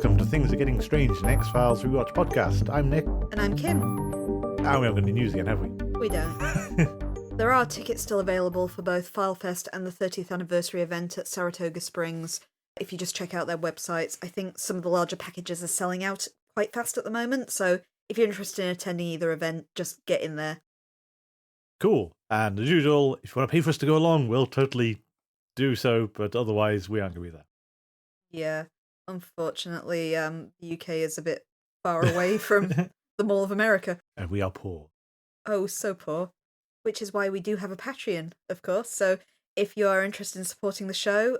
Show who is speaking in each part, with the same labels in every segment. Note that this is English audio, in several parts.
Speaker 1: welcome to Things Are Getting Strange, an X-Files Rewatch podcast. I'm Nick.
Speaker 2: And I'm Kim.
Speaker 1: We haven't got any news again, have we?
Speaker 2: We don't. There are tickets still available for both FileFest and the 30th anniversary event at Saratoga Springs. If you just check out their websites, I think some of the larger packages are selling out quite fast at the moment, so if you're interested in attending either event, just get in there.
Speaker 1: Cool. And as usual, if you want to pay for us to go along, we'll totally do so, but otherwise we aren't going to be there.
Speaker 2: Yeah, unfortunately, the UK is a bit far away from the Mall of America.
Speaker 1: And we are poor.
Speaker 2: Oh, so poor. Which is why we do have a Patreon, of course, so if you are interested in supporting the show,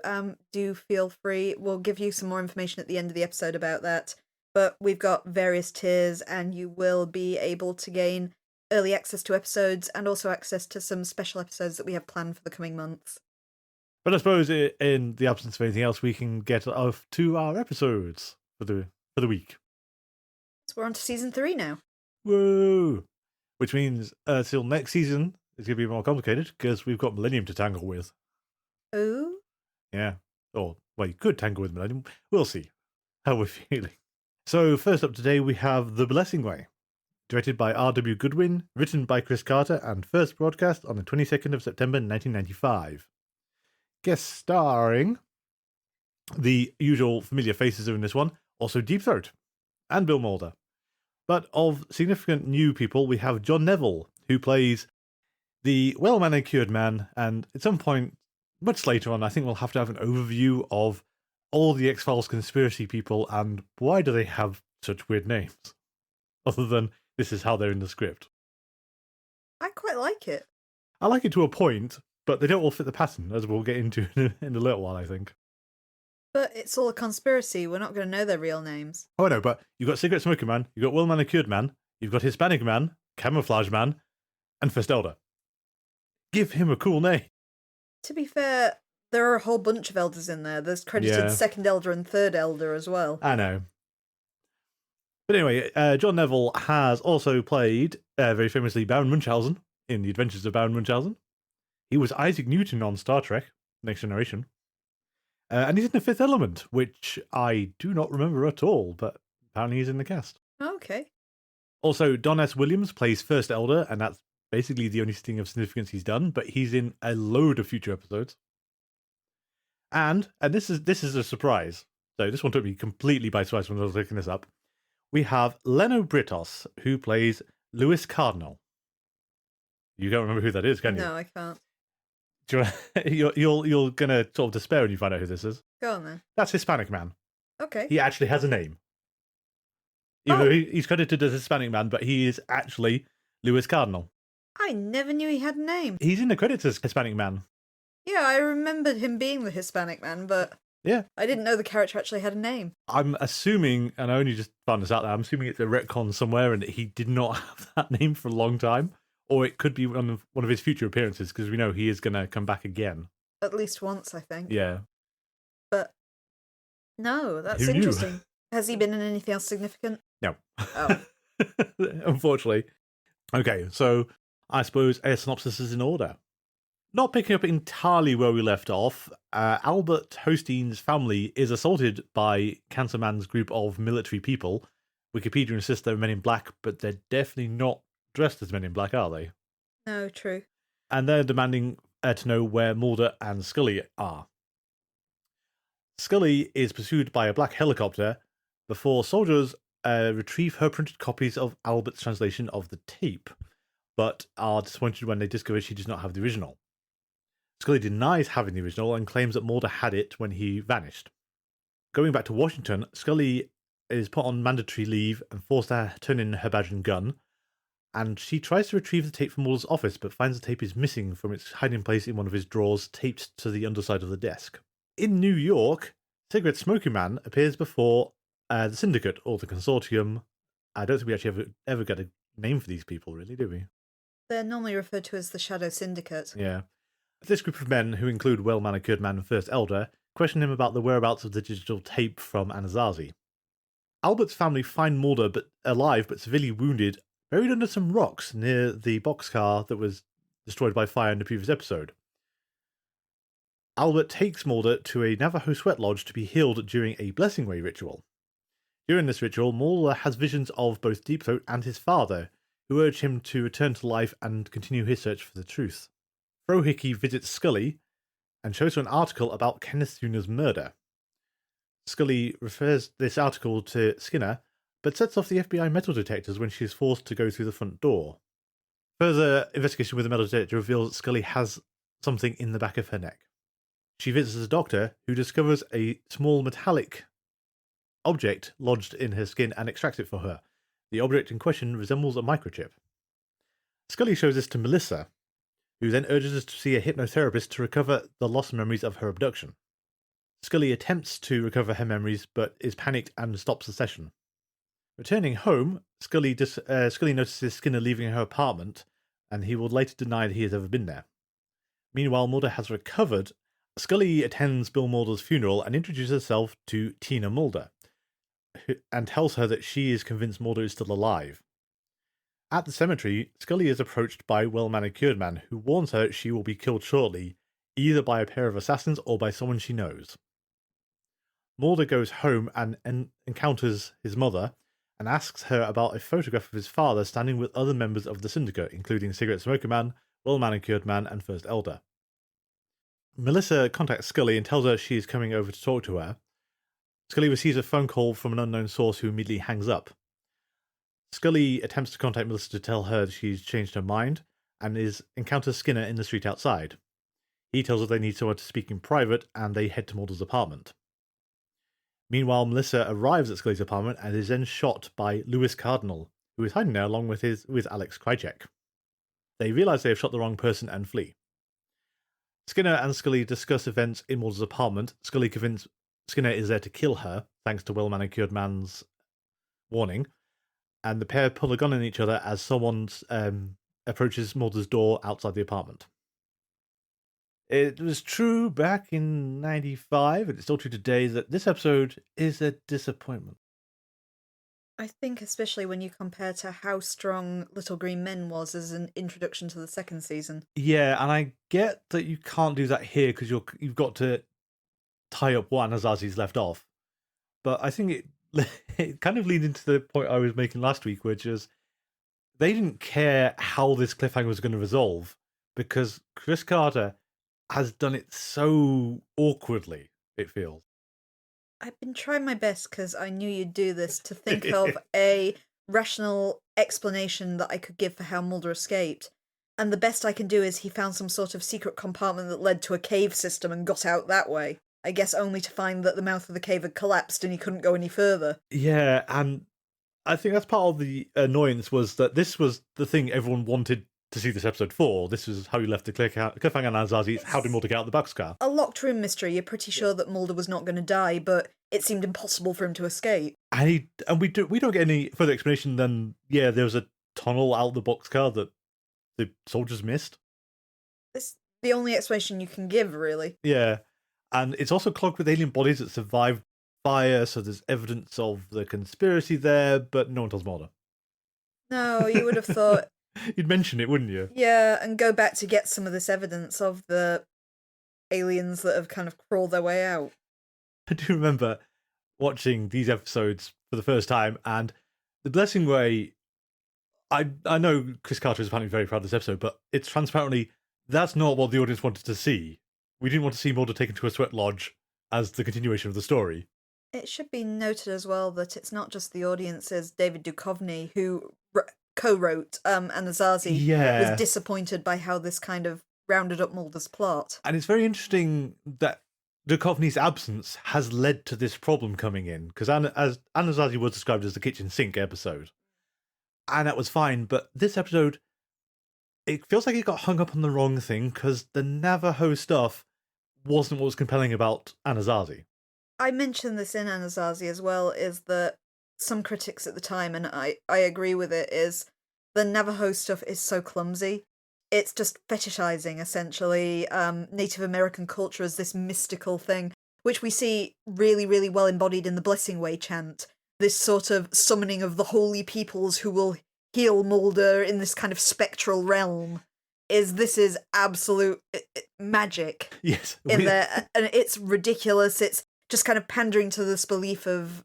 Speaker 2: do feel free. We'll give you some more information at the end of the episode about that. But we've got various tiers, and you will be able to gain early access to episodes and also access to some special episodes that we have planned for the coming months.
Speaker 1: But I suppose in the absence of anything else, we can get off to our episodes for the week.
Speaker 2: So we're on to season 3 now.
Speaker 1: Woo! Which means till next season, it's going to be more complicated because we've got Millennium to tangle with.
Speaker 2: Oh?
Speaker 1: Yeah. Or, well, you could tangle with Millennium. We'll see how we're feeling. So, first up today, we have The Blessing Way. Directed by R.W. Goodwin, written by Chris Carter, and first broadcast on the 22nd of September 1995. Guest starring the usual familiar faces in this one, also Deep Throat, and Bill Mulder. But of significant new people, we have John Neville, who plays the Well-Manicured Man, and at some point, much later on, I think we'll have to have an overview of all the X-Files conspiracy people and why do they have such weird names, other than this is how they're in the script.
Speaker 2: I quite like it.
Speaker 1: I like it to a point, but they don't all fit the pattern, as we'll get into in a little while, I think.
Speaker 2: But it's all a conspiracy. We're not going to know their real names.
Speaker 1: Oh no, but you've got Cigarette Smoking Man, you've got Well-Manicured Man, you've got Hispanic Man, Camoflauge Man, and First Elder. Give him a cool name.
Speaker 2: To be fair, there are a whole bunch of elders in there. There's credited Second Elder and Third Elder as well.
Speaker 1: I know. But anyway, John Neville has also played, very famously, Baron Munchausen in The Adventures of Baron Munchausen. He was Isaac Newton on Star Trek, Next Generation. And he's in The Fifth Element, which I do not remember at all, but apparently he's in the cast.
Speaker 2: Okay.
Speaker 1: Also, Don S. Williams plays First Elder, and that's basically the only thing of significance he's done, but he's in a load of future episodes. And this is a surprise. So this one took me completely by surprise when I was looking this up. We have Leno Britos, who plays Lewis Cardinal. You don't remember who that is, can you?
Speaker 2: No, I can't.
Speaker 1: You're gonna sort of despair when you find out who this is.
Speaker 2: Go on then.
Speaker 1: That's Hispanic Man.
Speaker 2: Okay.
Speaker 1: He actually has a name. Even though he's credited as Hispanic Man, but he is actually Lewis Cardinal.
Speaker 2: I never knew he had a name.
Speaker 1: He's in the credits as Hispanic Man.
Speaker 2: Yeah, I remembered him being the Hispanic Man, but
Speaker 1: yeah,
Speaker 2: I didn't know the character actually had a name.
Speaker 1: I'm assuming, and I only just found this out there, I'm assuming it's a retcon somewhere and he did not have that name for a long time. Or it could be one of his future appearances, because we know he is going to come back again.
Speaker 2: At least once, I think.
Speaker 1: Yeah.
Speaker 2: But, no, that's
Speaker 1: Who knew?
Speaker 2: interesting. Has he been in anything else significant?
Speaker 1: No.
Speaker 2: Oh.
Speaker 1: Unfortunately. Okay, so I suppose a synopsis is in order. Not picking up entirely where we left off, Albert Hostein's family is assaulted by Cancer Man's group of military people. Wikipedia insists they're Men in Black, but they're definitely not dressed as Men in Black, are they?
Speaker 2: No, true.
Speaker 1: And they're demanding to know where Mulder and Scully are. Scully is pursued by a black helicopter before soldiers retrieve her printed copies of Albert's translation of the tape, but are disappointed when they discover she does not have the original. Scully denies having the original and claims that Mulder had it when he vanished. Going back to Washington, Scully is put on mandatory leave and forced to turn in her badge and gun, and she tries to retrieve the tape from Mulder's office, but finds the tape is missing from its hiding place in one of his drawers, taped to the underside of the desk. In New York, Cigarette Smoking Man appears before the Syndicate, or the Consortium. I don't think we actually ever get a name for these people, really, do we?
Speaker 2: They're normally referred to as the Shadow Syndicate.
Speaker 1: Yeah. This group of men, who include Well-Manicured Man and First Elder, question him about the whereabouts of the digital tape from Anasazi. Albert's family find Mulder alive but severely wounded, buried under some rocks near the boxcar that was destroyed by fire in the previous episode. Albert takes Mulder to a Navajo sweat lodge to be healed during a Blessing Way ritual. During this ritual, Mulder has visions of both Deep Throat and his father, who urge him to return to life and continue his search for the truth. Frohickey visits Scully and shows her an article about Kenneth Suner's murder. Scully refers this article to Skinner, but sets off the FBI metal detectors when she is forced to go through the front door. Further investigation with the metal detector reveals that Scully has something in the back of her neck. She visits a doctor who discovers a small metallic object lodged in her skin and extracts it for her. The object in question resembles a microchip. Scully shows this to Melissa, who then urges us to see a hypnotherapist to recover the lost memories of her abduction. Scully attempts to recover her memories, but is panicked and stops the session. Returning home, Scully notices Skinner leaving her apartment, and he will later deny that he has ever been there. Meanwhile, Mulder has recovered. Scully attends Bill Mulder's funeral and introduces herself to Tina Mulder, and tells her that she is convinced Mulder is still alive. At the cemetery, Scully is approached by Well-Manicured Man, who warns her she will be killed shortly, either by a pair of assassins or by someone she knows. Mulder goes home and encounters his mother, and asks her about a photograph of his father standing with other members of the syndicate, including Cigarette Smoker Man, Well-Manicured Man, and First Elder. Melissa contacts Scully and tells her she is coming over to talk to her. Scully receives a phone call from an unknown source who immediately hangs up. Scully attempts to contact Melissa to tell her she's changed her mind, and encounters Skinner in the street outside. He tells her they need someone to speak in private, and they head to Mulder's apartment. Meanwhile, Melissa arrives at Scully's apartment and is then shot by Lewis Cardinal, who is hiding there along with Alex Krycek. They realize they have shot the wrong person and flee. Skinner and Scully discuss events in Mulder's apartment. Scully convinces Skinner is there to kill her, thanks to Well-Manicured Man's warning, and the pair pull a gun on each other as someone approaches Mulder's door outside the apartment. It was true back in 95, and it's still true today, that this episode is a disappointment.
Speaker 2: I think especially when you compare to how strong Little Green Men was as an introduction to the second season.
Speaker 1: Yeah, and I get that you can't do that here because you've got to tie up what Anasazi's left off. But I think it kind of leads into the point I was making last week, which is they didn't care how this cliffhanger was going to resolve because Chris Carter has done it so awkwardly, it feels.
Speaker 2: I've been trying my best because I knew you'd do this to think of a rational explanation that I could give for how Mulder escaped. And the best I can do is he found some sort of secret compartment that led to a cave system and got out that way. I guess only to find that the mouth of the cave had collapsed and he couldn't go any further.
Speaker 1: Yeah, and I think that's part of the annoyance was that this was the thing everyone wanted to see this episode for. This is how you left the cliffhanger on Anasazi. It's how did Mulder get out of the boxcar?
Speaker 2: A locked room mystery. You're pretty sure that Mulder was not going to die, but it seemed impossible for him to escape.
Speaker 1: And we don't get any further explanation than, yeah, there was a tunnel out the boxcar that the soldiers missed.
Speaker 2: It's the only explanation you can give, really.
Speaker 1: Yeah, and it's also clogged with alien bodies that survived fire, so there's evidence of the conspiracy there, but no one tells Mulder.
Speaker 2: No, you would have thought...
Speaker 1: You'd mention it, wouldn't you?
Speaker 2: Yeah, and go back to get some of this evidence of the aliens that have kind of crawled their way out.
Speaker 1: I do remember watching these episodes for the first time, and the Blessing Way, I know Chris Carter is apparently very proud of this episode, but it's transparently, that's not what the audience wanted to see. We didn't want to see Mulder taken to a sweat lodge as the continuation of the story.
Speaker 2: It should be noted as well that it's not just the audience's David Duchovny who co-wrote Anasazi was disappointed by how this kind of rounded up Mulder's plot.
Speaker 1: And it's very interesting that Duchovny's absence has led to this problem coming in, because as Anasazi was described as the kitchen sink episode, and that was fine, but this episode, it feels like it got hung up on the wrong thing, because the Navajo stuff wasn't what was compelling about Anasazi.
Speaker 2: I mentioned this in Anasazi as well, is that some critics at the time, and I agree with it, is the Navajo stuff is so clumsy. It's just fetishizing, essentially, Native American culture as this mystical thing, which we see really, really well embodied in the Blessing Way chant. This sort of summoning of the holy peoples who will heal Mulder in this kind of spectral realm. This is absolute magic.
Speaker 1: Yes.
Speaker 2: In there, and it's ridiculous. It's just kind of pandering to this belief of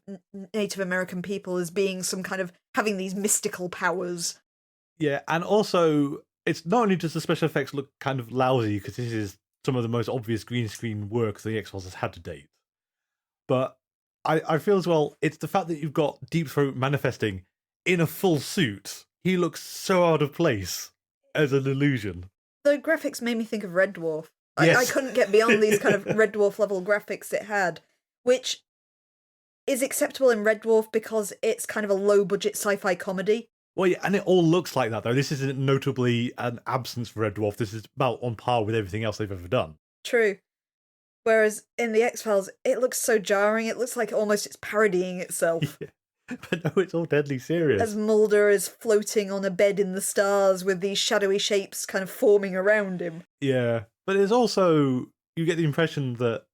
Speaker 2: Native American people as being some kind of having these mystical powers.
Speaker 1: Yeah, and also, it's not only does the special effects look kind of lousy, because this is some of the most obvious green screen work the X-Files has had to date, but I feel as well, it's the fact that you've got Deep Throat manifesting in a full suit. He looks so out of place as an illusion.
Speaker 2: The graphics made me think of Red Dwarf.
Speaker 1: Yes.
Speaker 2: I couldn't get beyond these kind of Red Dwarf level graphics it had, which is acceptable in Red Dwarf because it's kind of a low-budget sci-fi comedy.
Speaker 1: Well, yeah, and it all looks like that, though. This isn't notably an absence for Red Dwarf. This is about on par with everything else they've ever done.
Speaker 2: True. Whereas in the X-Files, it looks so jarring. It looks like almost it's parodying itself.
Speaker 1: Yeah. But no, it's all deadly serious.
Speaker 2: As Mulder is floating on a bed in the stars with these shadowy shapes kind of forming around him.
Speaker 1: Yeah. But it's also, you get the impression that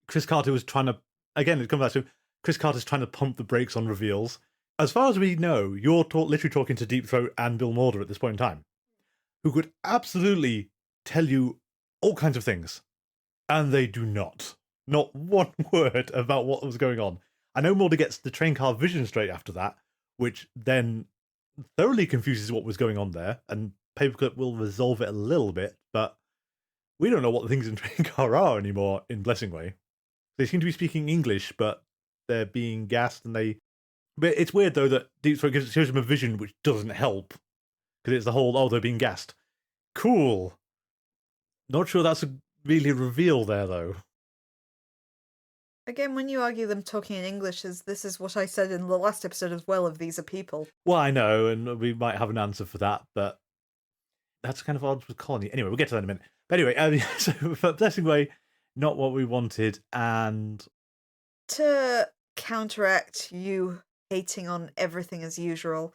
Speaker 1: Chris Carter was trying to, again, it comes back to Chris Carter's trying to pump the brakes on reveals. As far as we know, you're literally talking to Deep Throat and Bill Mulder at this point in time, who could absolutely tell you all kinds of things. And they do not. Not one word about what was going on. I know Mulder gets the train car vision straight after that, which then thoroughly confuses what was going on there, and Paperclip will resolve it a little bit, but we don't know what the things in train car are anymore in Blessing Way. They seem to be speaking English, but they're being gassed, and they... But it's weird, though, that Deep Throat shows them a vision which doesn't help, because it's the whole, oh, they're being gassed. Cool. Not sure that's really a reveal there, though.
Speaker 2: Again, when you argue them talking in English, this is what I said in the last episode as well of These Are People.
Speaker 1: Well, I know, and we might have an answer for that, but that's kind of odd with Colony. Anyway, we'll get to that in a minute. But anyway, so for Blessing Way, not what we wanted, and...
Speaker 2: To counteract you hating on everything as usual,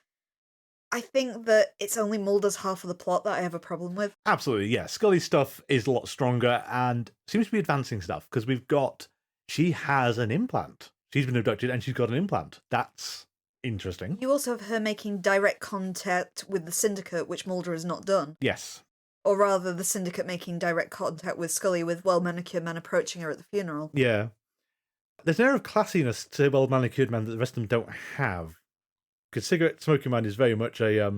Speaker 2: I think that it's only Mulder's half of the plot that I have a problem with.
Speaker 1: Absolutely, yeah. Scully's stuff is a lot stronger and seems to be advancing stuff, because we've got... She has an implant. She's been abducted and she's got an implant. That's interesting.
Speaker 2: You also have her making direct contact with the Syndicate, which Mulder has not done.
Speaker 1: Yes.
Speaker 2: Or rather, the Syndicate making direct contact with Scully, with Well-Manicured Man approaching her at the funeral.
Speaker 1: Yeah. There's an air of classiness to Well-Manicured Man that the rest of them don't have. Because Cigarette Smoking Man is very much a,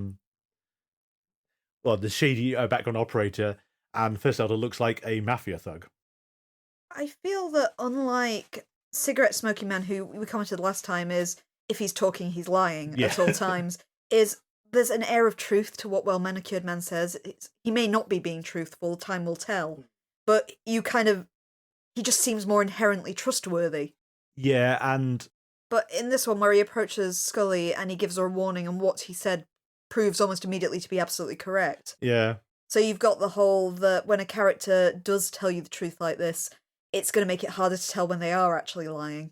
Speaker 1: the shady background operator, and First Elder looks like a mafia thug.
Speaker 2: I feel that unlike Cigarette Smoking Man, who we commented last time is, if he's talking, he's lying at all times, there's an air of truth to what Well-Manicured Man says. He may not be being truthful, time will tell, but he just seems more inherently trustworthy.
Speaker 1: Yeah, and...
Speaker 2: But in this one, where he approaches Scully and he gives her a warning, and what he said proves almost immediately to be absolutely correct.
Speaker 1: Yeah.
Speaker 2: So you've got the whole that when a character does tell you the truth like this, it's going to make it harder to tell when they are actually lying.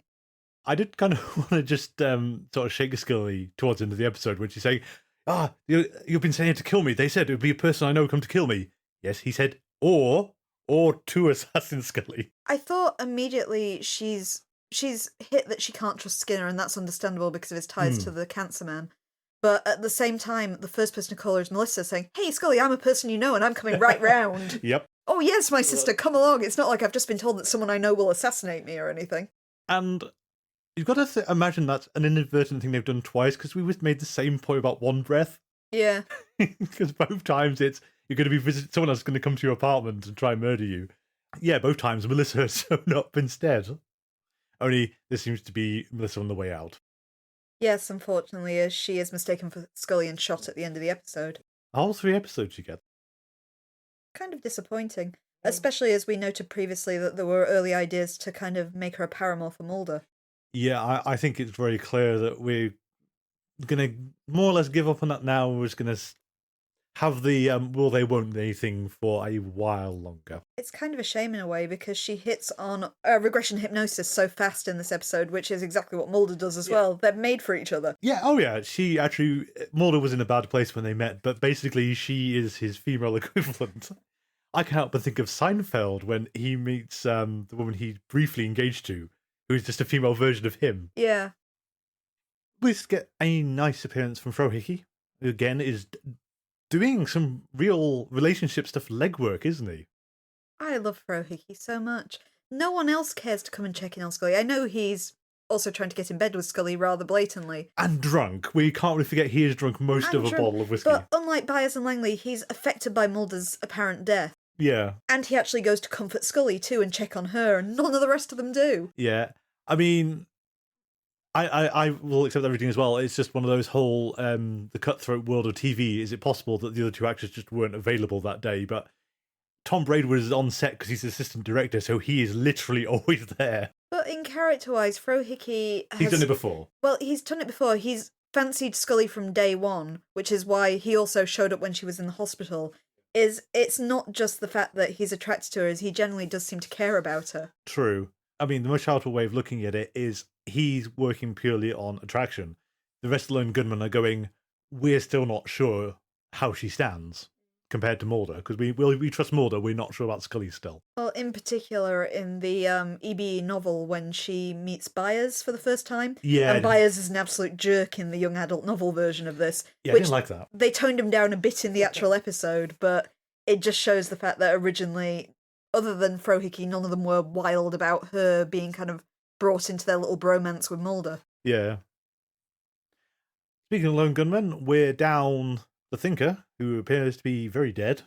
Speaker 1: I did kind of want to just sort of shake Scully towards the end of the episode when she's saying, you've been saying to kill me. They said it would be a person I know come to kill me. Yes, he said, or two assassins, Scully.
Speaker 2: I thought immediately she's hit that she can't trust Skinner, and that's understandable because of his ties to the Cancer Man. But at the same time, the first person to call her is Melissa, saying, "Hey, Scully, I'm a person you know, and I'm coming right round."
Speaker 1: Yep.
Speaker 2: Oh, yes, my sister, come along. It's not like I've just been told that someone I know will assassinate me or anything.
Speaker 1: And you've got to imagine that's an inadvertent thing they've done twice, because we made the same point about One Breath.
Speaker 2: Yeah.
Speaker 1: Because both times you're going to be visiting someone else, going to come to your apartment and try and murder you. Yeah, both times Melissa has shown up instead. Only this seems to be Melissa on the way out.
Speaker 2: Yes, unfortunately, as she is mistaken for Scully and shot at the end of the episode.
Speaker 1: All 3 episodes you get.
Speaker 2: Kind of disappointing, especially as we noted previously that there were early ideas to kind of make her a paramour for Mulder.
Speaker 1: Yeah, I think it's very clear that we're going to more or less give up on that now. We're just going to have the will they won't they thing for a while longer.
Speaker 2: It's kind of a shame in a way, because she hits on regression hypnosis so fast in this episode, which is exactly what Mulder does as well. They're made for each other.
Speaker 1: Yeah, oh yeah. She actually, Mulder was in a bad place when they met, but basically she is his female equivalent. I can't help but think of Seinfeld when he meets the woman he briefly engaged to, who is just a female version of him.
Speaker 2: Yeah.
Speaker 1: We just get a nice appearance from Frohickey, who again is doing some real relationship stuff legwork, isn't he?
Speaker 2: I love Frohickey so much. no one else cares to come and check in on Scully. I know he's also trying to get in bed with Scully rather blatantly.
Speaker 1: And drunk. We can't really forget he is drunk most of a bottle of whiskey.
Speaker 2: But unlike Byers and Langley, he's affected by Mulder's apparent death.
Speaker 1: Yeah.
Speaker 2: And he actually goes to comfort Scully too and check on her, and none of the rest of them do.
Speaker 1: Yeah. I mean, I will accept everything as well. It's just one of those whole the cutthroat world of TV. Is it possible that the other two actors just weren't available that day? But Tom Braid was on set because he's assistant director, so he is literally always there.
Speaker 2: But in character-wise, Frohickey has...
Speaker 1: He's done it before.
Speaker 2: Well, he's done it before. He's fancied Scully from day one, which is why he also showed up when she was in the hospital. It's not just the fact that he's attracted to her, as he generally does seem to care about her.
Speaker 1: True. I mean, the most powerful way of looking at it is he's working purely on attraction. The rest of the lone gunmen are going, we're still not sure how she stands compared to Mulder, because we trust Mulder, we're not sure about Scully still.
Speaker 2: Well, in particular, in the E.B. novel, when she meets Byers for the first time,
Speaker 1: Yeah.
Speaker 2: and Byers is an absolute jerk in the young adult novel version of this.
Speaker 1: Yeah, I
Speaker 2: which
Speaker 1: didn't like that.
Speaker 2: They toned him down a bit in the actual episode, but it just shows the fact that originally, other than Frohickey, none of them were wild about her being kind of brought into their little bromance with Mulder.
Speaker 1: Yeah. Speaking of lone gunmen, we're down the Thinker, who appears to be very dead.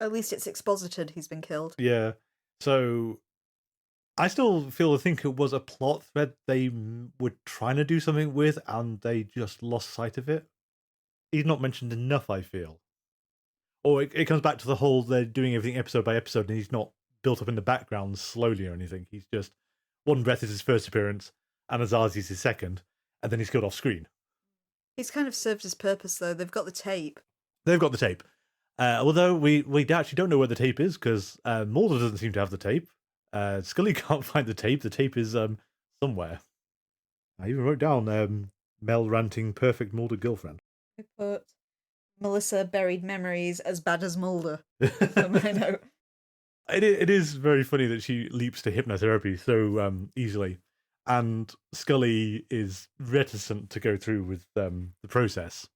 Speaker 2: At least it's exposited he's been killed.
Speaker 1: Yeah. So I still feel the Thinker was a plot thread they were trying to do something with, and they just lost sight of it. He's not mentioned enough, I feel. Or it comes back to the whole they're doing everything episode by episode, and he's not built up in the background slowly or anything. He's just One Breath is his first appearance, and Azazi's his second, and then he's killed off screen.
Speaker 2: He's kind of served his purpose, though. They've got the tape.
Speaker 1: They've got the tape. Although we actually don't know where the tape is, because Mulder doesn't seem to have the tape. Scully can't find the tape. The tape is somewhere. I even wrote down Mel ranting perfect Mulder girlfriend.
Speaker 2: I put Melissa buried memories as bad as Mulder on my note.
Speaker 1: It is very funny that she leaps to hypnotherapy so easily. And Scully is reticent to go through with the process.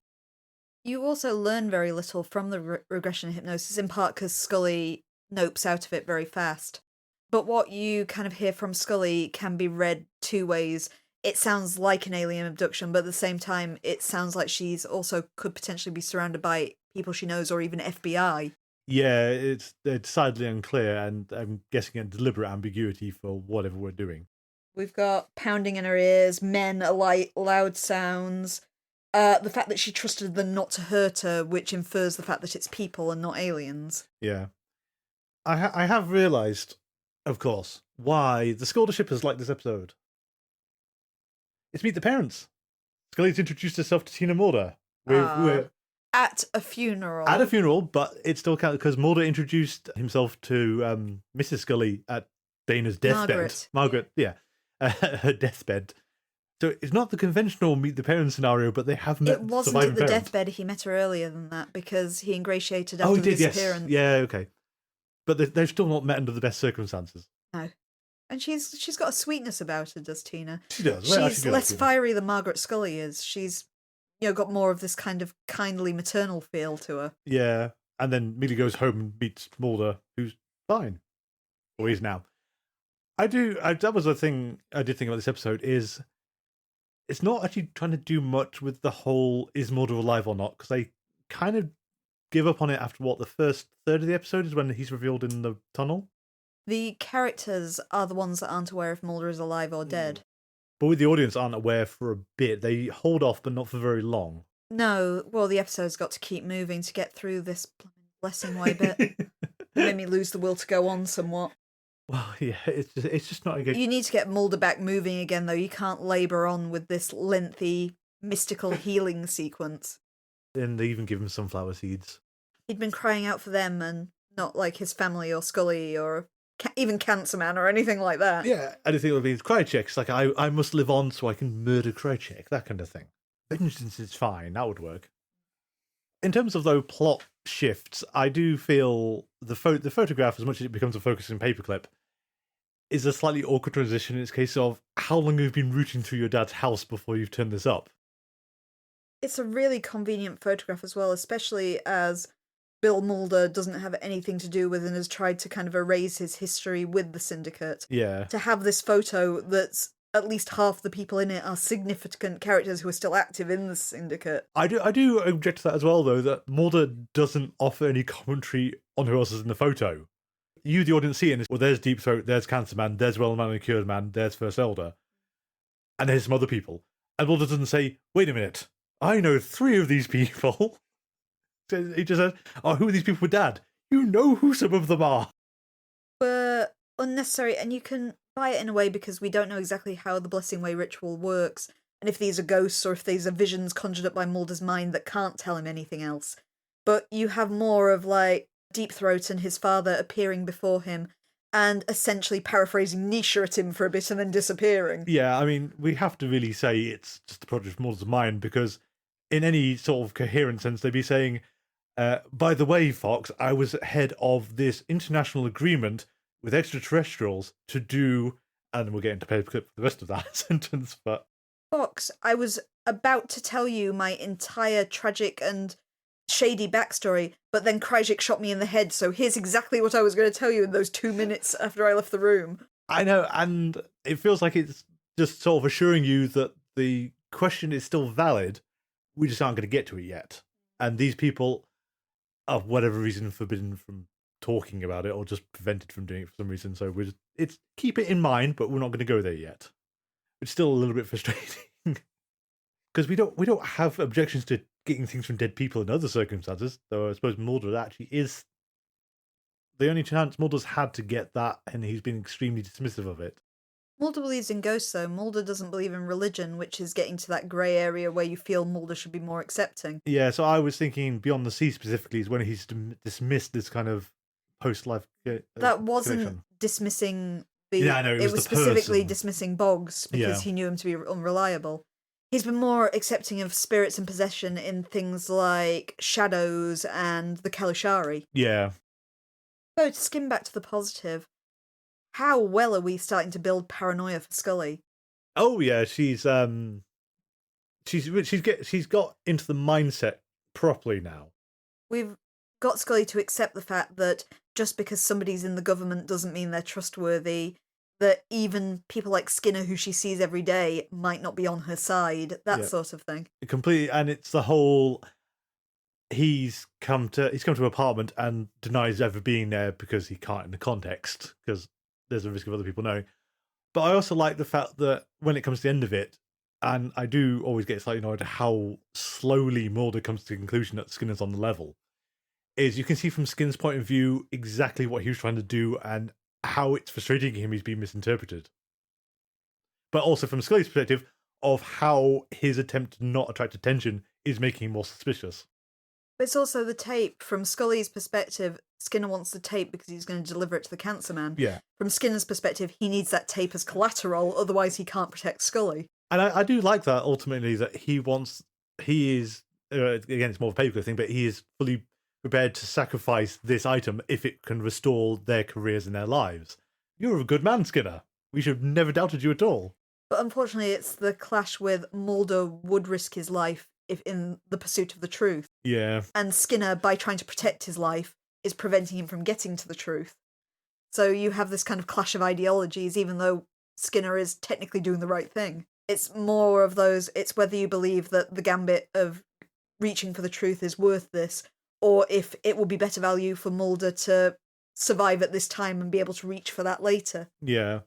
Speaker 2: You also learn very little from the regression hypnosis, in part because Scully nopes out of it very fast. But what you kind of hear from Scully can be read two ways. It sounds like an alien abduction, but at the same time, it sounds like she's also could potentially be surrounded by people she knows or even FBI.
Speaker 1: Yeah, it's decidedly unclear, and I'm guessing a deliberate ambiguity for whatever we're doing.
Speaker 2: We've got pounding in her ears, men, loud sounds, the fact that she trusted them not to hurt her, which infers the fact that it's people and not aliens.
Speaker 1: Yeah. I have realised, of course, why the scholarship like this episode. It's Meet the Parents. Scully's introduced herself to Tina Mulder. We're
Speaker 2: at a funeral.
Speaker 1: At a funeral, but it still counts because Mulder introduced himself to Mrs. Scully at Dana's deathbed. Margaret, yeah. Her deathbed. So it's not the conventional Meet the Parents scenario, but they have met.
Speaker 2: It wasn't at the deathbed. He met her earlier than that because he ingratiated after the disappearance.
Speaker 1: Yes. Yeah, okay. But they've still not met under the best circumstances.
Speaker 2: No. And she's got a sweetness about her, does Tina?
Speaker 1: She does.
Speaker 2: She's less fiery than Margaret Scully is. She's got more of this kind of kindly maternal feel to her.
Speaker 1: Yeah. And then immediately goes home and meets Mulder, who's fine. Or is now. That was the thing I did think about this episode is it's not actually trying to do much with the whole is Mulder alive or not, because they kind of give up on it after the first third of the episode is when he's revealed in the tunnel.
Speaker 2: The characters are the ones that aren't aware if Mulder is alive or dead.
Speaker 1: But with the audience aren't aware for a bit. They hold off, but not for very long.
Speaker 2: No, well, the episode's got to keep moving to get through this blessing way bit. It made me lose the will to go on somewhat.
Speaker 1: Well, yeah, it's just not a good...
Speaker 2: You need to get Mulder back moving again, though. You can't labour on with this lengthy, mystical healing sequence.
Speaker 1: And they even give him sunflower seeds.
Speaker 2: He'd been crying out for them and not like his family or Scully or even Cancer Man or anything like that.
Speaker 1: Yeah, anything that means Krychek's like, I must live on so I can murder Krychek, that kind of thing. Vengeance is fine, that would work. In terms of, though, plot shifts, I do feel the photograph, as much as it becomes a focus in Paperclip, is a slightly awkward transition in its case of how long you've been rooting through your dad's house before you've turned this up.
Speaker 2: It's a really convenient photograph as well, especially as Bill Mulder doesn't have anything to do with and has tried to kind of erase his history with the Syndicate.
Speaker 1: Yeah.
Speaker 2: To have this photo that's at least half the people in it are significant characters who are still active in the Syndicate.
Speaker 1: I do object to that as well, though, that Mulder doesn't offer any commentary on who else is in the photo. You, the audience, see it, and well, there's Deep Throat, there's Cancer Man, there's Well-Manicured Man, there's First Elder, and there's some other people. And Mulder doesn't say, wait a minute, I know 3 of these people. He just says, oh, who are these people with Dad? You know who some of them are.
Speaker 2: But unnecessary, and you can buy it in a way because we don't know exactly how the Blessing Way ritual works, and if these are ghosts or if these are visions conjured up by Mulder's mind that can't tell him anything else. But you have more of, like, Deep Throat and his father appearing before him and essentially paraphrasing Nisha at him for a bit and then disappearing.
Speaker 1: Yeah, I mean, we have to really say it's just the product of Mulder's mind, because in any sort of coherent sense, they'd be saying, by the way, Fox, I was head of this international agreement with extraterrestrials to do, and we'll get into paperclip for the rest of that sentence, but...
Speaker 2: Fox, I was about to tell you my entire tragic and shady backstory, but then Kryjik shot me in the head, so here's exactly what I was going to tell you in those 2 minutes after I left the room.
Speaker 1: I know, and it feels like it's just sort of assuring you that the question is still valid, we just aren't going to get to it yet. And these people, of whatever reason, forbidden from talking about it, or just prevented from doing it for some reason, so it's keep it in mind, but we're not going to go there yet. It's still a little bit frustrating. Because we don't have objections to getting things from dead people in other circumstances, though I suppose Mulder actually is the only chance Mulder's had to get that, and he's been extremely dismissive of it.
Speaker 2: Mulder believes in ghosts, though. Mulder doesn't believe in religion, which is getting to that grey area where you feel Mulder should be more accepting.
Speaker 1: Yeah, so I was thinking Beyond the Sea specifically is when he's dismissed this kind of post-life
Speaker 2: that wasn't
Speaker 1: connection.
Speaker 2: Dismissing the...
Speaker 1: Yeah, I know, it was the
Speaker 2: specifically
Speaker 1: person.
Speaker 2: Dismissing Boggs, because he knew him to be unreliable. He's been more accepting of spirits and possession in things like shadows and the Kalashari.
Speaker 1: Yeah.
Speaker 2: So to skim back to the positive, how well are we starting to build paranoia for Scully?
Speaker 1: Oh yeah, she's got into the mindset properly now.
Speaker 2: We've got Scully to accept the fact that just because somebody's in the government doesn't mean they're trustworthy, that even people like Skinner, who she sees every day, might not be on her side, that sort of thing.
Speaker 1: Completely, and it's the whole... He's come to an apartment and denies ever being there because he can't in the context, because there's a risk of other people knowing. But I also like the fact that when it comes to the end of it, and I do always get slightly annoyed at how slowly Mulder comes to the conclusion that Skinner's on the level, is you can see from Skinner's point of view exactly what he was trying to do and how it's frustrating him he's being misinterpreted. But also from Scully's perspective of how his attempt to not attract attention is making him more suspicious.
Speaker 2: But it's also the tape. From Scully's perspective, Skinner wants the tape because he's going to deliver it to the Cancer Man.
Speaker 1: Yeah.
Speaker 2: From Skinner's perspective, he needs that tape as collateral, otherwise he can't protect Scully.
Speaker 1: And I do like that, ultimately, that he is, again, it's more of a paper thing, but he is fully prepared to sacrifice this item if it can restore their careers and their lives. You're a good man, Skinner. We should have never doubted you at all.
Speaker 2: But unfortunately, it's the clash with Mulder would risk his life if in the pursuit of the truth.
Speaker 1: Yeah.
Speaker 2: And Skinner, by trying to protect his life, is preventing him from getting to the truth. So you have this kind of clash of ideologies, even though Skinner is technically doing the right thing. It's more of those, it's whether you believe that the gambit of reaching for the truth is worth this, or if it will be better value for Mulder to survive at this time and be able to reach for that later.
Speaker 1: Yeah.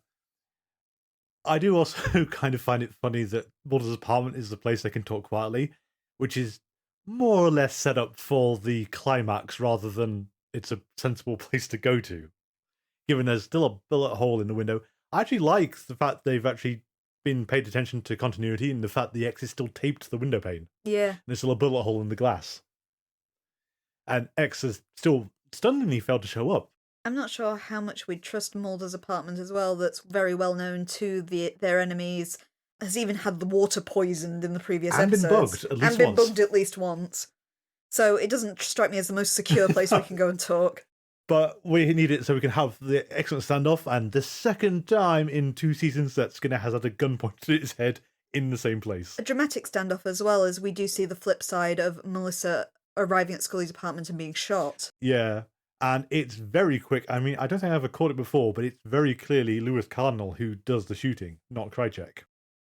Speaker 1: I do also kind of find it funny that Mulder's apartment is the place they can talk quietly, which is more or less set up for the climax rather than it's a sensible place to go to, given there's still a bullet hole in the window. I actually like the fact they've actually been paid attention to continuity and the fact the X is still taped to the window pane.
Speaker 2: Yeah.
Speaker 1: There's still a bullet hole in the glass. And X has still stunningly failed to show up.
Speaker 2: I'm not sure how much we'd trust Mulder's apartment as well, that's very well known to their enemies, has even had the water poisoned in the previous episodes.
Speaker 1: And been bugged at least once.
Speaker 2: And been bugged at least once. So it doesn't strike me as the most secure place we can go and talk.
Speaker 1: But we need it so we can have the excellent standoff, and the second time in 2 seasons that Skinner has had a gun pointed at his head in the same place.
Speaker 2: A dramatic standoff as well, as we do see the flip side of Melissa arriving at Scully's apartment and being shot.
Speaker 1: Yeah. And it's very quick. I mean, I don't think I ever caught it before, but it's very clearly Lewis Cardinal who does the shooting, not Krychek.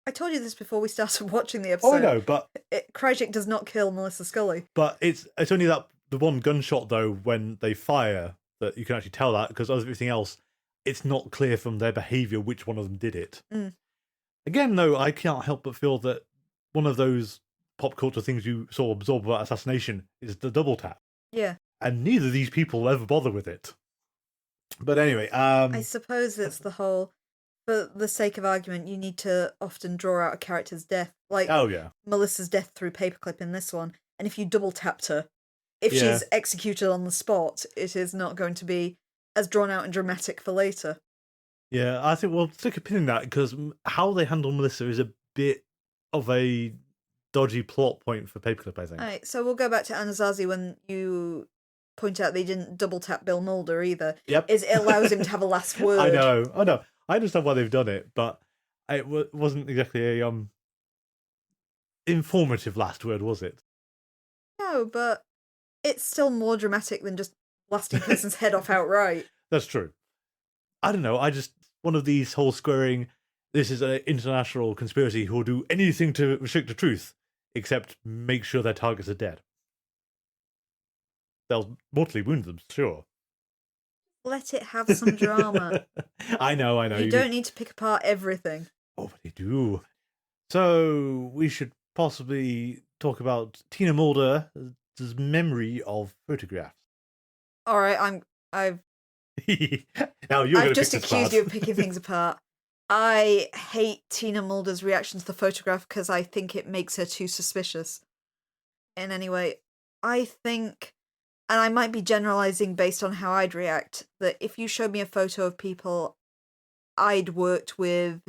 Speaker 2: I told you this before we started watching the episode.
Speaker 1: Oh, I know, but
Speaker 2: Krychek does not kill Melissa Scully.
Speaker 1: But it's only that the one gunshot though when they fire that you can actually tell that, because everything else, it's not clear from their behaviour which one of them did it.
Speaker 2: Mm.
Speaker 1: Again, though, I can't help but feel that one of those pop culture things you saw absorb about assassination is the double tap.
Speaker 2: Yeah.
Speaker 1: And neither of these people ever bother with it. But anyway,
Speaker 2: I suppose it's the whole, for the sake of argument, you need to often draw out a character's death. Like Melissa's death through paperclip in this one. And if you double tapped her, if she's executed on the spot, it is not going to be as drawn out and dramatic for later.
Speaker 1: Yeah, I think we'll stick a pin in that, because how they handle Melissa is a bit of a dodgy plot point for paperclip, I think.
Speaker 2: All right, so we'll go back to Anasazi when you point out they didn't double tap Bill Mulder either.
Speaker 1: Yep.
Speaker 2: It allows him to have a last word.
Speaker 1: I know. I understand why they've done it, but it wasn't exactly a informative last word, was it?
Speaker 2: No, but it's still more dramatic than just blasting a person's head off outright.
Speaker 1: That's true. I don't know. One of these whole squaring, this is an international conspiracy who will do anything to restrict the truth, except make sure their targets are dead. They'll mortally wound them, sure.
Speaker 2: Let it have some drama.
Speaker 1: I know.
Speaker 2: You don't need to pick apart everything.
Speaker 1: Oh, but you do. So we should possibly talk about Tina Mulder's memory of photographs.
Speaker 2: All right, I've just accused you of picking things apart. I hate Tina Mulder's reaction to the photograph because I think it makes her too suspicious. In any way, I think, and I might be generalizing based on how I'd react, that if you showed me a photo of people I'd worked with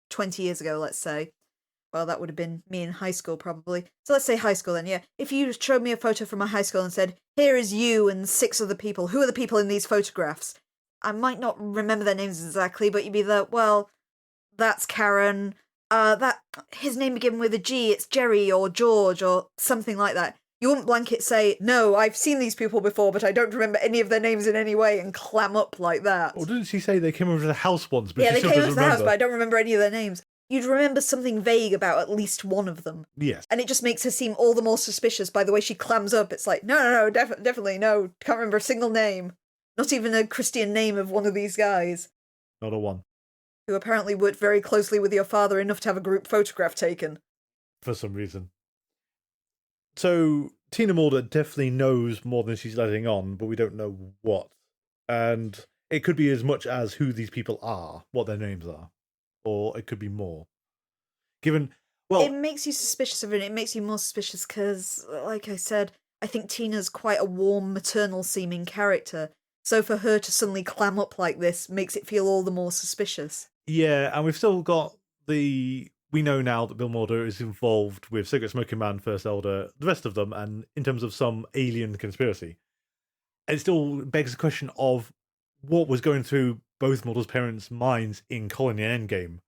Speaker 2: 20 years ago, let's say, well, that would have been me in high school probably. So let's say high school then, yeah. If you showed me a photo from my high school and said, here is you and 6 other people, who are the people in these photographs? I might not remember their names exactly, but you'd be like, well, that's Karen. His name began with a G, it's Jerry or George or something like that. You wouldn't blanket say, no, I've seen these people before, but I don't remember any of their names in any way, and clam up like that.
Speaker 1: Or didn't she say they came over to the house once? But
Speaker 2: yeah,
Speaker 1: they
Speaker 2: came over to the house, but I don't remember any of their names. You'd remember something vague about at least one of them.
Speaker 1: Yes.
Speaker 2: And it just makes her seem all the more suspicious by the way she clams up. It's like, no, definitely, no, can't remember a single name. Not even a Christian name of one of these guys.
Speaker 1: Not a one.
Speaker 2: Who apparently worked very closely with your father enough to have a group photograph taken.
Speaker 1: For some reason. So, Tina Mulder definitely knows more than she's letting on, but we don't know what. And it could be as much as who these people are, what their names are. Or it could be more. It
Speaker 2: makes you suspicious of it. It makes you more suspicious because, like I said, I think Tina's quite a warm, maternal-seeming character. So for her to suddenly clam up like this makes it feel all the more suspicious.
Speaker 1: Yeah, and we've still got we know now that Bill Mulder is involved with Cigarette Smoking Man, First Elder, the rest of them, and in terms of some alien conspiracy. And it still begs the question of what was going through both Mulder's parents' minds in Colony and Endgame.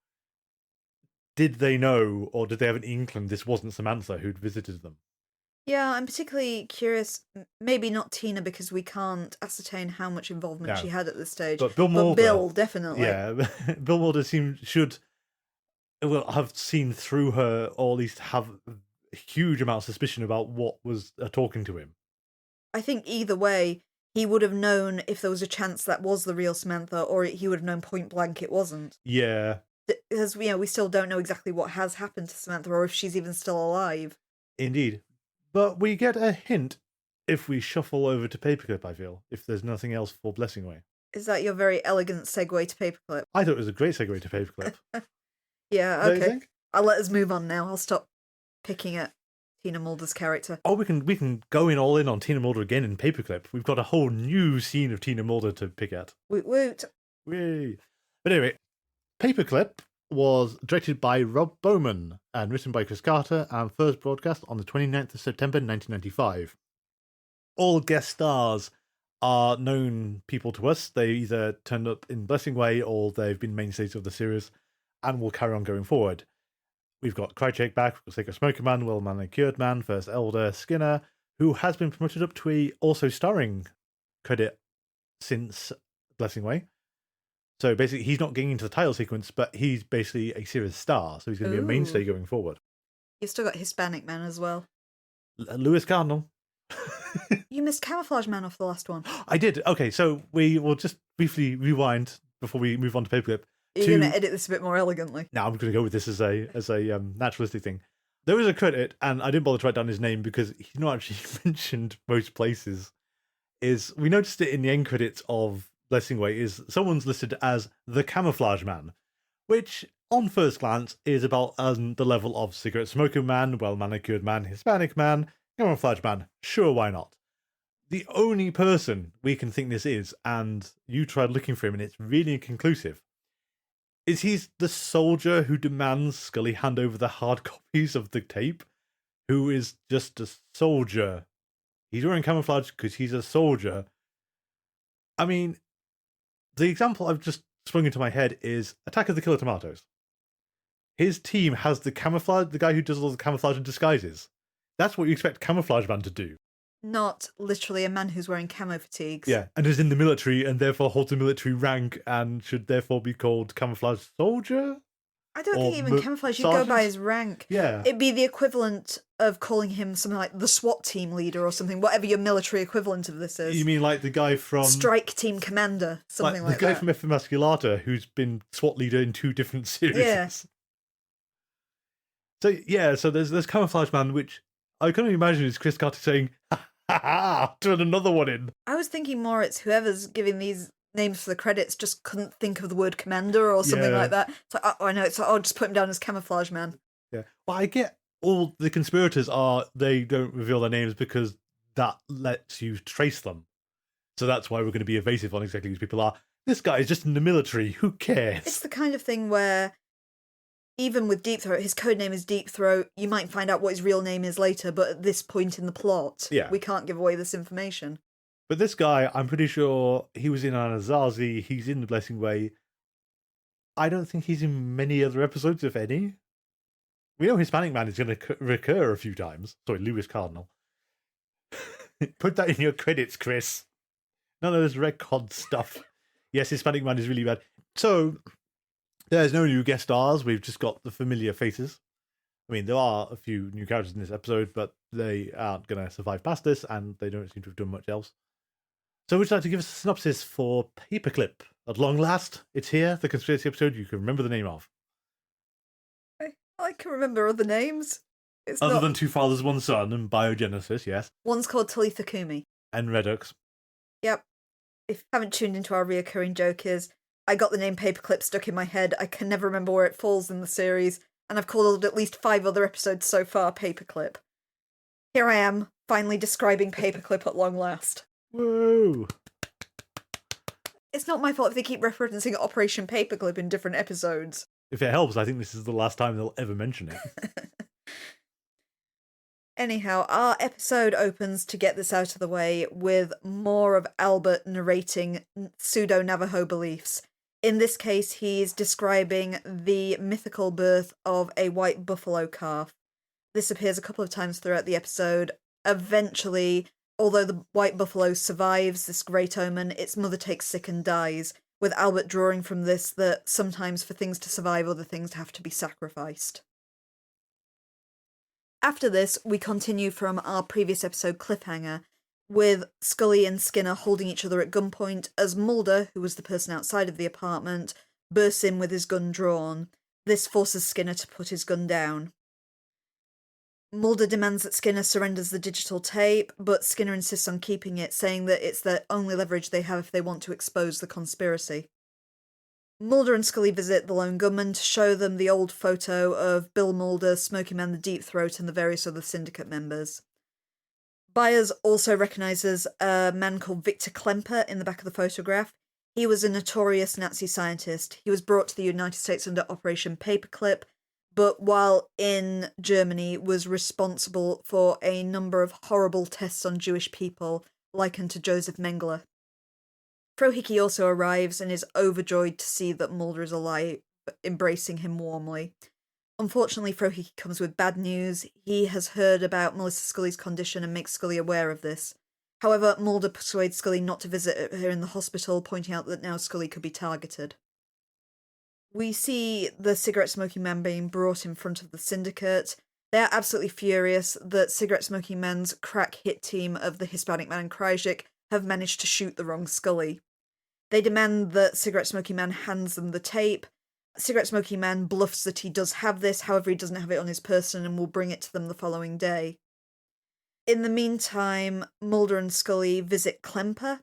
Speaker 1: Did they know, or did they have an inkling this wasn't Samantha who'd visited them?
Speaker 2: Yeah, I'm particularly curious, maybe not Tina because we can't ascertain how much involvement she had at this stage.
Speaker 1: But Bill Mulder.
Speaker 2: But Bill, definitely.
Speaker 1: Yeah, Bill Mulder should have seen through her, or at least have a huge amount of suspicion about what was talking to him.
Speaker 2: I think either way, he would have known if there was a chance that was the real Samantha, or he would have known point blank it wasn't.
Speaker 1: Yeah.
Speaker 2: Because, we still don't know exactly what has happened to Samantha, or if she's even still alive.
Speaker 1: Indeed. But we get a hint if we shuffle over to Paperclip, I feel, if there's nothing else for Blessing Way.
Speaker 2: Is that your very elegant segue to Paperclip?
Speaker 1: I thought it was a great segue to Paperclip.
Speaker 2: Yeah, okay. I'll let us move on now. I'll stop picking at Tina Mulder's character.
Speaker 1: Oh, we can go all in on Tina Mulder again in Paperclip. We've got a whole new scene of Tina Mulder to pick at.
Speaker 2: Woot woot.
Speaker 1: Whee. But anyway, Paperclip was directed by Rob Bowman and written by Chris Carter and first broadcast on the 29th of September 1995. All guest stars are known people to us. They either turned up in Blessing Way or they've been mainstays of the series and will carry on going forward. We've got Krychek back, Cigarette Smoking Man, Well-Manicured Man, First Elder, Skinner, who has been promoted up to a also starring credit since Blessing Way. So basically, he's not getting into the title sequence, but he's basically a series star, so he's going to be a mainstay going forward.
Speaker 2: You've still got Hispanic Man as well.
Speaker 1: Lewis Cardinal.
Speaker 2: You missed Camoflauge Man off the last one.
Speaker 1: I did. Okay, so we will just briefly rewind before we move on to Paperclip.
Speaker 2: Are you going to edit this a bit more elegantly?
Speaker 1: No, I'm going to go with this as a naturalistic thing. There was a credit, and I didn't bother to write down his name because he's not actually mentioned most places. We noticed it in the end credits of Blessing Way, is someone's listed as the Camoflauge Man, which on first glance is about the level of cigarette smoking man, well-manicured man, Hispanic man, Camoflauge Man. Sure, why not? The only person we can think this is, and you tried looking for him and it's really inconclusive, is he's the soldier who demands Scully hand over the hard copies of the tape, who is just a soldier. He's wearing camouflage because he's a soldier. I mean, the example I've just sprung into my head is Attack of the Killer Tomatoes. His team has the camouflage, the guy who does all the camouflage and disguises. That's what you expect Camoflauge Man to do.
Speaker 2: Not literally a man who's wearing camo fatigues.
Speaker 1: Yeah, and is in the military and therefore holds a military rank and should therefore be called Camouflage Soldier?
Speaker 2: I don't think even camouflage, you'd go by his rank.
Speaker 1: Yeah.
Speaker 2: It'd be the equivalent of calling him something like the SWAT team leader or something, whatever your military equivalent of this is.
Speaker 1: You mean like the guy from...
Speaker 2: Strike team commander, something like that.
Speaker 1: The guy from F Emasculata who's been SWAT leader in 2 different series.
Speaker 2: Yeah.
Speaker 1: So there's Camouflage Man, which I can only imagine is Chris Carter saying, ha ha ha, turn another one in.
Speaker 2: I was thinking more it's whoever's giving these names for the credits just couldn't think of the word commander or something like that. It's like, oh, I know, it's like, oh, just put him down as Camouflage Man.
Speaker 1: Yeah. Well, I get all the conspirators they don't reveal their names because that lets you trace them. So that's why we're going to be evasive on exactly who people are. This guy is just in the military. Who cares?
Speaker 2: It's the kind of thing where, even with Deep Throat, his code name is Deep Throat. You might find out what his real name is later, but at this point in the plot, we can't give away this information.
Speaker 1: But this guy, I'm pretty sure he was in Anasazi, he's in The Blessing Way. I don't think he's in many other episodes, if any. We know Hispanic Man is going to recur a few times. Sorry, Lewis Cardinal. Put that in your credits, Chris. None of this record stuff. Yes, Hispanic Man is really bad. So, there's no new guest stars. We've just got the familiar faces. I mean, there are a few new characters in this episode, but they aren't going to survive past this, and they don't seem to have done much else. So would you like to give us a synopsis for Paperclip? At long last, it's here, the conspiracy episode you can remember the name of.
Speaker 2: I can remember other names.
Speaker 1: Other than Two Fathers, One Son and Biogenesis, yes.
Speaker 2: One's called Talitha Kumi.
Speaker 1: And Redux.
Speaker 2: Yep. If you haven't tuned into our reoccurring joke is, I got the name Paperclip stuck in my head. I can never remember where it falls in the series, and I've called at least 5 other episodes so far Paperclip. Here I am, finally describing Paperclip at long last.
Speaker 1: Whoa!
Speaker 2: It's not my fault if they keep referencing Operation Paperclip in different episodes.
Speaker 1: If it helps, I think this is the last time they'll ever mention it.
Speaker 2: Anyhow, our episode opens, to get this out of the way, with more of Albert narrating pseudo-Navajo beliefs. In this case, he's describing the mythical birth of a white buffalo calf. This appears a couple of times throughout the episode. Eventually, although the white buffalo survives this great omen, its mother takes sick and dies, with Albert drawing from this that sometimes for things to survive, other things have to be sacrificed. After this, we continue from our previous episode cliffhanger, with Scully and Skinner holding each other at gunpoint as Mulder, who was the person outside of the apartment, bursts in with his gun drawn. This forces Skinner to put his gun down. Mulder demands that Skinner surrenders the digital tape, but Skinner insists on keeping it, saying that it's the only leverage they have if they want to expose the conspiracy. Mulder and Scully visit the lone gunman to show them the old photo of Bill Mulder, Smoky Man the Deep Throat, and the various other syndicate members. Byers also recognises a man called Victor Klemper in the back of the photograph. He was a notorious Nazi scientist. He was brought to the United States under Operation Paperclip, but while in Germany was responsible for a number of horrible tests on Jewish people, likened to Joseph Mengele. Frohike also arrives and is overjoyed to see that Mulder is alive, embracing him warmly. Unfortunately, Frohike comes with bad news. He has heard about Melissa Scully's condition and makes Scully aware of this. However, Mulder persuades Scully not to visit her in the hospital, pointing out that now Scully could be targeted. We see the cigarette-smoking man being brought in front of the syndicate. They are absolutely furious that cigarette-smoking man's crack hit team of the Hispanic Man and Kryjik have managed to shoot the wrong Scully. They demand that cigarette-smoking man hands them the tape. Cigarette-smoking man bluffs that he does have this, however he doesn't have it on his person and will bring it to them the following day. In the meantime, Mulder and Scully visit Klemper.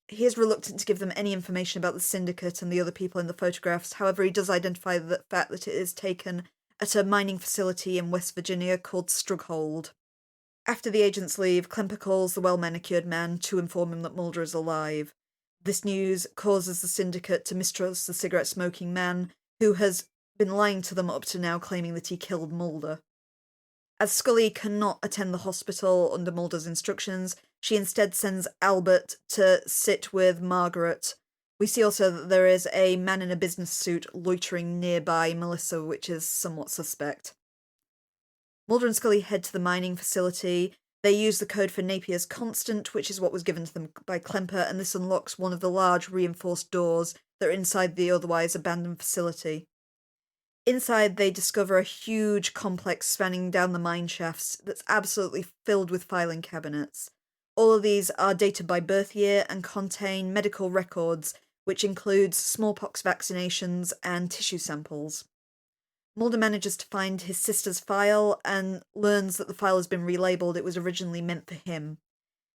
Speaker 2: He is reluctant to give them any information about the syndicate and the other people in the photographs. However, he does identify the fact that it is taken at a mining facility in West Virginia called Strughold. After the agents leave, Klemper calls the Well-Manicured Man to inform him that Mulder is alive. This news causes the syndicate to mistrust the cigarette-smoking man, who has been lying to them up to now, claiming that he killed Mulder. As Scully cannot attend the hospital under Mulder's instructions, she instead sends Albert to sit with Margaret. We see also that there is a man in a business suit loitering nearby Melissa, which is somewhat suspect. Mulder and Scully head to the mining facility. They use the code for Napier's Constant, which is what was given to them by Klemper, and this unlocks one of the large reinforced doors that are inside the otherwise abandoned facility. Inside, they discover a huge complex spanning down the mine shafts that's absolutely filled with filing cabinets. All of these are dated by birth year and contain medical records, which includes smallpox vaccinations and tissue samples. Mulder manages to find his sister's file and learns that the file has been relabeled. It was originally meant for him.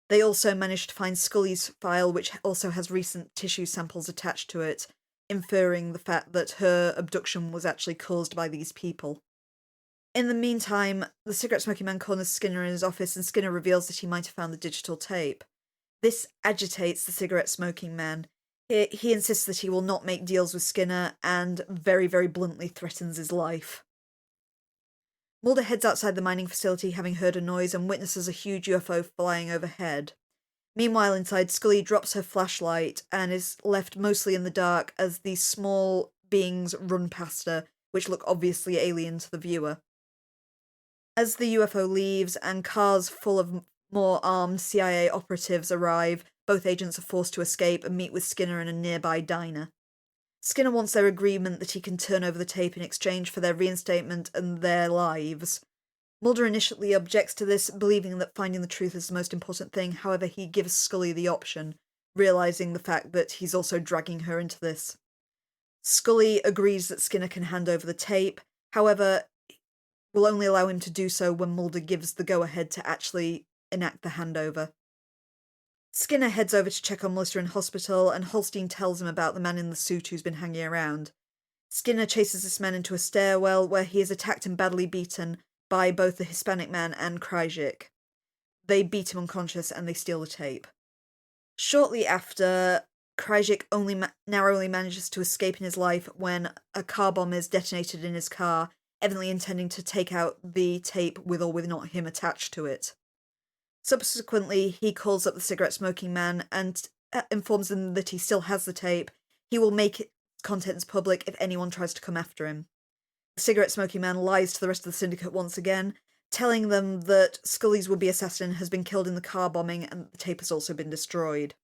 Speaker 2: They also manage to find Scully's file, which also has recent tissue samples attached to it, inferring the fact that her abduction was actually caused by these people. In the meantime, the cigarette-smoking man corners Skinner in his office, and Skinner reveals that he might have found the digital tape. This agitates the cigarette-smoking man. He insists that he will not make deals with Skinner, and very, very bluntly threatens his life. Mulder heads outside the mining facility, having heard a noise, and witnesses a huge UFO flying overhead. Meanwhile, inside, Scully drops her flashlight and is left mostly in the dark as these small beings run past her, which look obviously alien to the viewer. As the UFO leaves and cars full of more armed CIA operatives arrive, both agents are forced to escape and meet with Skinner in a nearby diner. Skinner wants their agreement that he can turn over the tape in exchange for their reinstatement and their lives. Mulder initially objects to this, believing that finding the truth is the most important thing. However, he gives Scully the option, realising the fact that he's also dragging her into this. Scully agrees that Skinner can hand over the tape, however, will only allow him to do so when Mulder gives the go-ahead to actually enact the handover. Skinner heads over to check on Melissa in hospital, and Holstein tells him about the man in the suit who's been hanging around. Skinner chases this man into a stairwell where he is attacked and badly beaten by both the Hispanic man and Kryjik. They beat him unconscious and they steal the tape. Shortly after, Kryjik narrowly manages to escape in his life when a car bomb is detonated in his car, evidently intending to take out the tape with or without him attached to it. Subsequently, he calls up the cigarette-smoking man and informs him that he still has the tape. He will make its contents public if anyone tries to come after him. The cigarette-smoking man lies to the rest of the syndicate once again, telling them that Scully's would-be assassin has been killed in the car bombing and the tape has also been destroyed.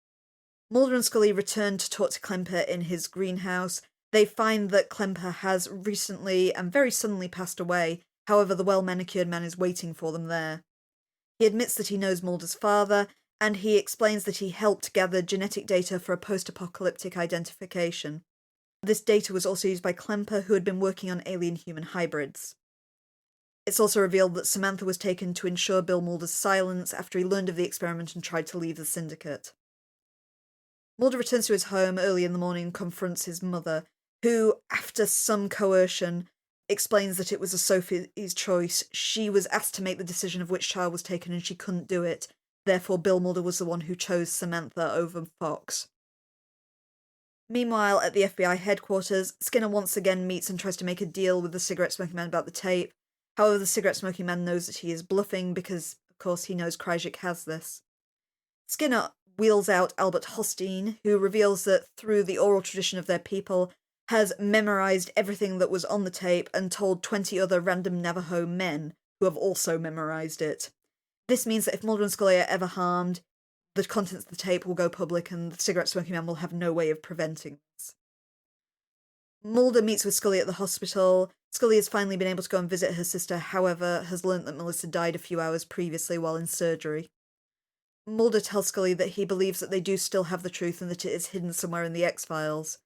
Speaker 2: Mulder and Scully return to talk to Klemper in his greenhouse. They find that Klemper has recently and very suddenly passed away. However, the well-manicured man is waiting for them there. He admits that he knows Mulder's father, and he explains that he helped gather genetic data for a post-apocalyptic identification. This data was also used by Klemper, who had been working on alien-human hybrids. It's also revealed that Samantha was taken to ensure Bill Mulder's silence after he learned of the experiment and tried to leave the syndicate. Mulder returns to his home early in the morning and confronts his mother, who, after some coercion, explains that it was a Sophie's choice. She was asked to make the decision of which child was taken and she couldn't do it. Therefore, Bill Mulder was the one who chose Samantha over Fox. Meanwhile, at the FBI headquarters, Skinner once again meets and tries to make a deal with the cigarette-smoking man about the tape. However, the cigarette-smoking man knows that he is bluffing because, of course, he knows Kryjik has this. Skinner wheels out Albert Holstein, who reveals that through the oral tradition of their people, has memorized everything that was on the tape and told 20 other random Navajo men who have also memorized it. This means that if Mulder and Scully are ever harmed, the contents of the tape will go public and the cigarette smoking man will have no way of preventing this. Mulder meets with Scully at the hospital. Scully has finally been able to go and visit her sister, however, has learnt that Melissa died a few hours previously while in surgery. Mulder tells Scully that he believes that they do still have the truth and that it is hidden somewhere in the X-Files.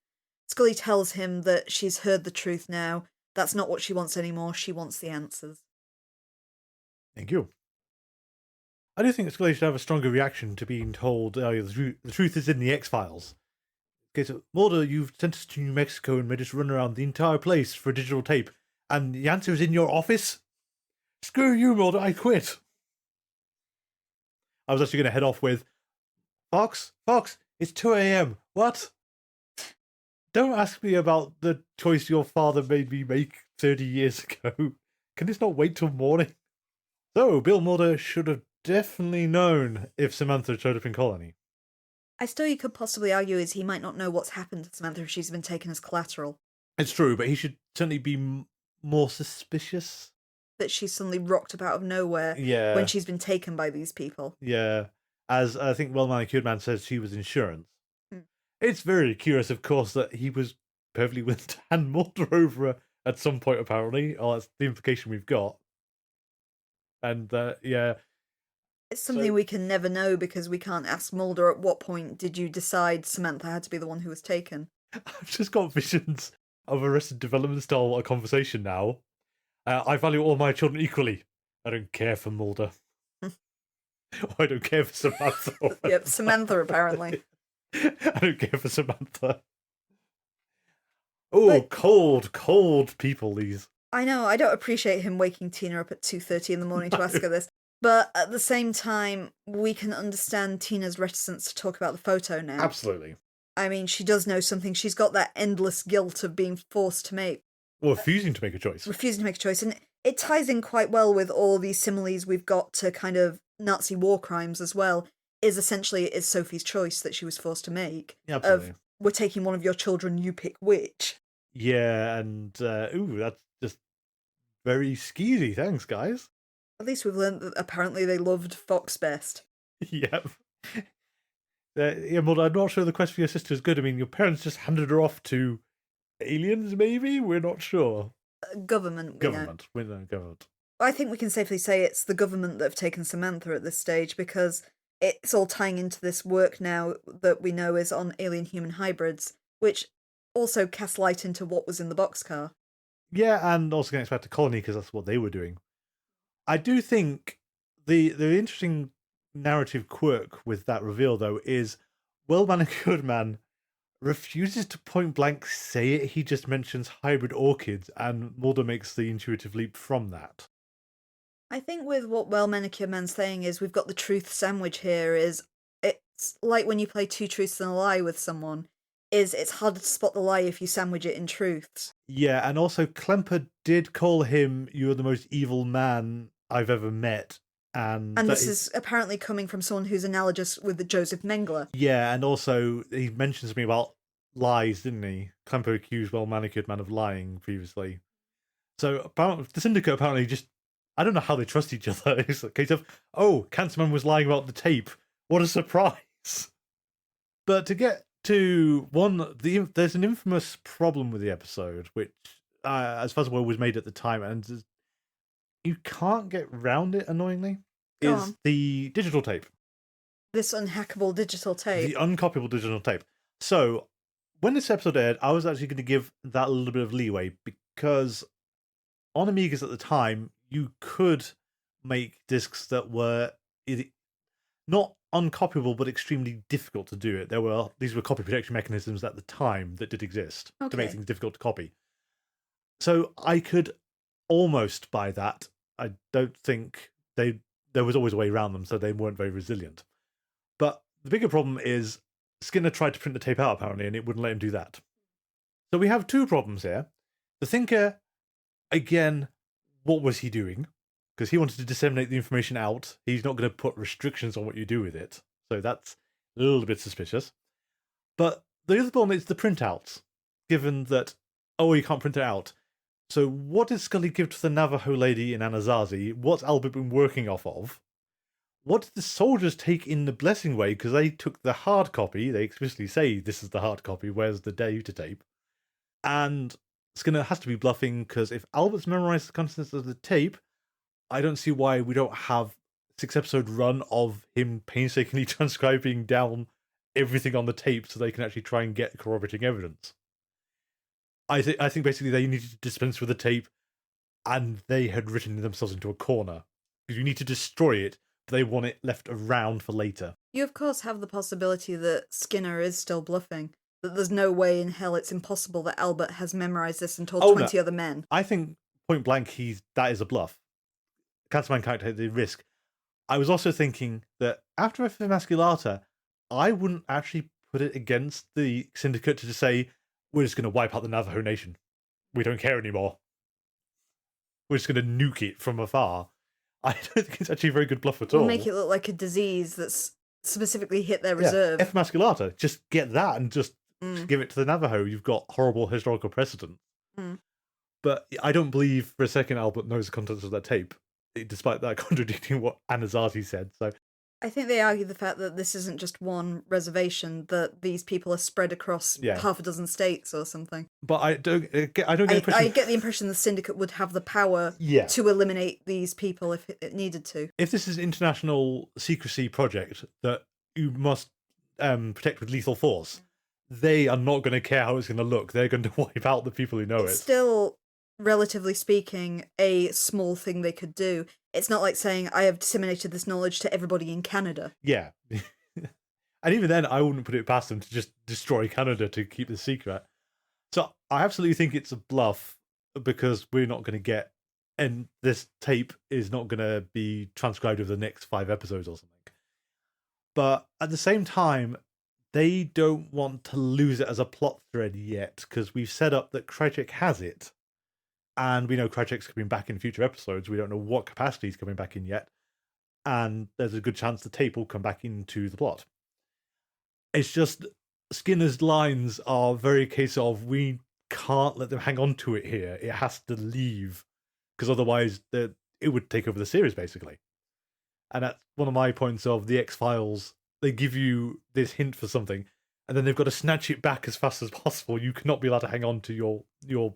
Speaker 2: Scully tells him that she's heard the truth now. That's not what she wants anymore. She wants the answers.
Speaker 1: Thank you. I do think Scully should have a stronger reaction to being told the truth is in the X-Files. Okay, so Mulder, you've sent us to New Mexico and made us run around the entire place for a digital tape, and the answer is in your office? Screw you, Mulder, I quit. I was actually going to head off with, Fox, it's 2 a.m. What? Don't ask me about the choice your father made me make 30 years ago. Can this not wait till morning? So, Bill Mulder should have definitely known if Samantha showed up in Colony.
Speaker 2: I still you could possibly argue is he might not know what's happened to Samantha if she's been taken as collateral.
Speaker 1: It's true, but he should certainly be more suspicious.
Speaker 2: That she's suddenly rocked up out of nowhere when she's been taken by these people.
Speaker 1: Yeah, as I think Well-Manicured Man says she was insurance.
Speaker 2: Hmm.
Speaker 1: It's very curious, of course, that he was perfectly willing to hand Mulder over at some point, apparently. Oh, that's the implication we've got. And, yeah.
Speaker 2: It's something we can never know because we can't ask Mulder at what point did you decide Samantha had to be the one who was taken.
Speaker 1: I've just got visions of Arrested Development style conversation now. I value all my children equally. I don't care for Mulder. I don't care for Samantha.
Speaker 2: Yep, Samantha, apparently.
Speaker 1: I don't care for Samantha. Oh, cold people, these.
Speaker 2: I know, I don't appreciate him waking Tina up at 2:30 in the morning to ask her this. But at the same time, we can understand Tina's reticence to talk about the photo now.
Speaker 1: Absolutely.
Speaker 2: I mean, she does know something. She's got that endless guilt of being forced to make.
Speaker 1: Well, refusing to make a choice.
Speaker 2: And it ties in quite well with all these similes we've got to kind of Nazi war crimes as well. Is Sophie's choice that she was forced to make.
Speaker 1: Yeah, absolutely.
Speaker 2: Of, we're taking one of your children, you pick which.
Speaker 1: Yeah, and, that's just very skeezy. Thanks, guys.
Speaker 2: At least we've learned that apparently they loved Fox best.
Speaker 1: Yep. Yeah, Mulder, I'm not sure the quest for your sister is good. I mean, your parents just handed her off to aliens, maybe? We're not sure.
Speaker 2: Government.
Speaker 1: We know government.
Speaker 2: I think we can safely say it's the government that have taken Samantha at this stage because it's all tying into this work now that we know is on alien-human hybrids, which also casts light into what was in the boxcar.
Speaker 1: Yeah, and also connects back to Colony because that's what they were doing. I do think the interesting narrative quirk with that reveal, though, is Well-Manicured Man refuses to point blank say it. He just mentions hybrid orchids, and Mulder makes the intuitive leap from that.
Speaker 2: I think with what Well-Manicured Man's saying is we've got the truth sandwich here is it's like when you play two truths and a lie with someone, is it's harder to spot the lie if you sandwich it in truths.
Speaker 1: Yeah, and also Klemper did call him, "You're the most evil man I've ever met." And
Speaker 2: this is apparently coming from someone who's analogous with the Joseph Mengele.
Speaker 1: Yeah, and also he mentioned something about lies, didn't he? Klemper accused Well-Manicured Man of lying previously. So apparently, the Syndicate apparently just, I don't know how they trust each other. It's a case of, oh, Cancerman was lying about the tape. What a surprise. But to get to there's an infamous problem with the episode, which, as far as well, was made at the time, and you can't get round it, annoyingly, is the digital tape.
Speaker 2: This unhackable digital tape.
Speaker 1: The uncopyable digital tape. So, when this episode aired, I was actually going to give that a little bit of leeway, because on Amigas at the time, you could make discs that were not uncopyable, but extremely difficult to do it. These were copy protection mechanisms at the time that did exist to make things difficult to copy. So I could almost buy that. I don't think there was always a way around them, so they weren't very resilient. But the bigger problem is Skinner tried to print the tape out, apparently, and it wouldn't let him do that. So we have two problems here. The Thinker, again, what was he doing? Because he wanted to disseminate the information out. He's not going to put restrictions on what you do with it. So that's a little bit suspicious. But the other problem is the printouts. given that, oh, you can't print it out. So what did Scully give to the Navajo lady in Anasazi? What's Albert been working off of? What did the soldiers take in the Blessing Way? Because they took the hard copy. They explicitly say this is the hard copy. Where's the data tape? And Skinner has to be bluffing, because if Albert's memorized the contents of the tape, I don't see why we don't have 6-episode run of him painstakingly transcribing down everything on the tape so they can actually try and get corroborating evidence. I think basically they needed to dispense with the tape, and they had written themselves into a corner. Because you need to destroy it, but they want it left around for later.
Speaker 2: You, of course, have the possibility that Skinner is still bluffing. That there's no way in hell it's impossible that Albert has memorized this and told 20 other men.
Speaker 1: I think, point blank, that is a bluff. Cancerman can't take the risk. I was also thinking that after F. Emasculata, I wouldn't actually put it against the Syndicate to just say, we're just going to wipe out the Navajo Nation. We don't care anymore. We're just going to nuke it from afar. I don't think it's actually a very good bluff at all.
Speaker 2: We'll make it look like a disease that's specifically hit their reserve.
Speaker 1: F. Emasculata, just get that and just give it to the Navajo. You've got horrible historical precedent. But I don't believe for a second Albert knows the contents of that tape, despite that contradicting what Anasazi said. So
Speaker 2: I think they argue the fact that this isn't just one reservation, that these people are spread across half a dozen states or something.
Speaker 1: But I don't get the impression...
Speaker 2: I get the impression the Syndicate would have the power to eliminate these people if it needed to.
Speaker 1: If this is an international secrecy project that you must protect with lethal force, they are not going to care how it's going to look. They're going to wipe out the people who know it.
Speaker 2: Still, relatively speaking, a small thing they could do. It's not like saying, I have disseminated this knowledge to everybody in Canada.
Speaker 1: Yeah. And even then, I wouldn't put it past them to just destroy Canada to keep the secret. So I absolutely think it's a bluff, because we're not going to get... And this tape is not going to be transcribed over the next 5 episodes or something. But at the same time, they don't want to lose it as a plot thread yet, because we've set up that Krychek has it. And we know Krychek's coming back in future episodes. We don't know what capacity he's coming back in yet. And there's a good chance the tape will come back into the plot. It's just Skinner's lines are very a case of, we can't let them hang on to it here. It has to leave. Because otherwise it would take over the series, basically. And that's one of my points of the X-Files. They give you this hint for something, and then they've got to snatch it back as fast as possible. You cannot be allowed to hang on to your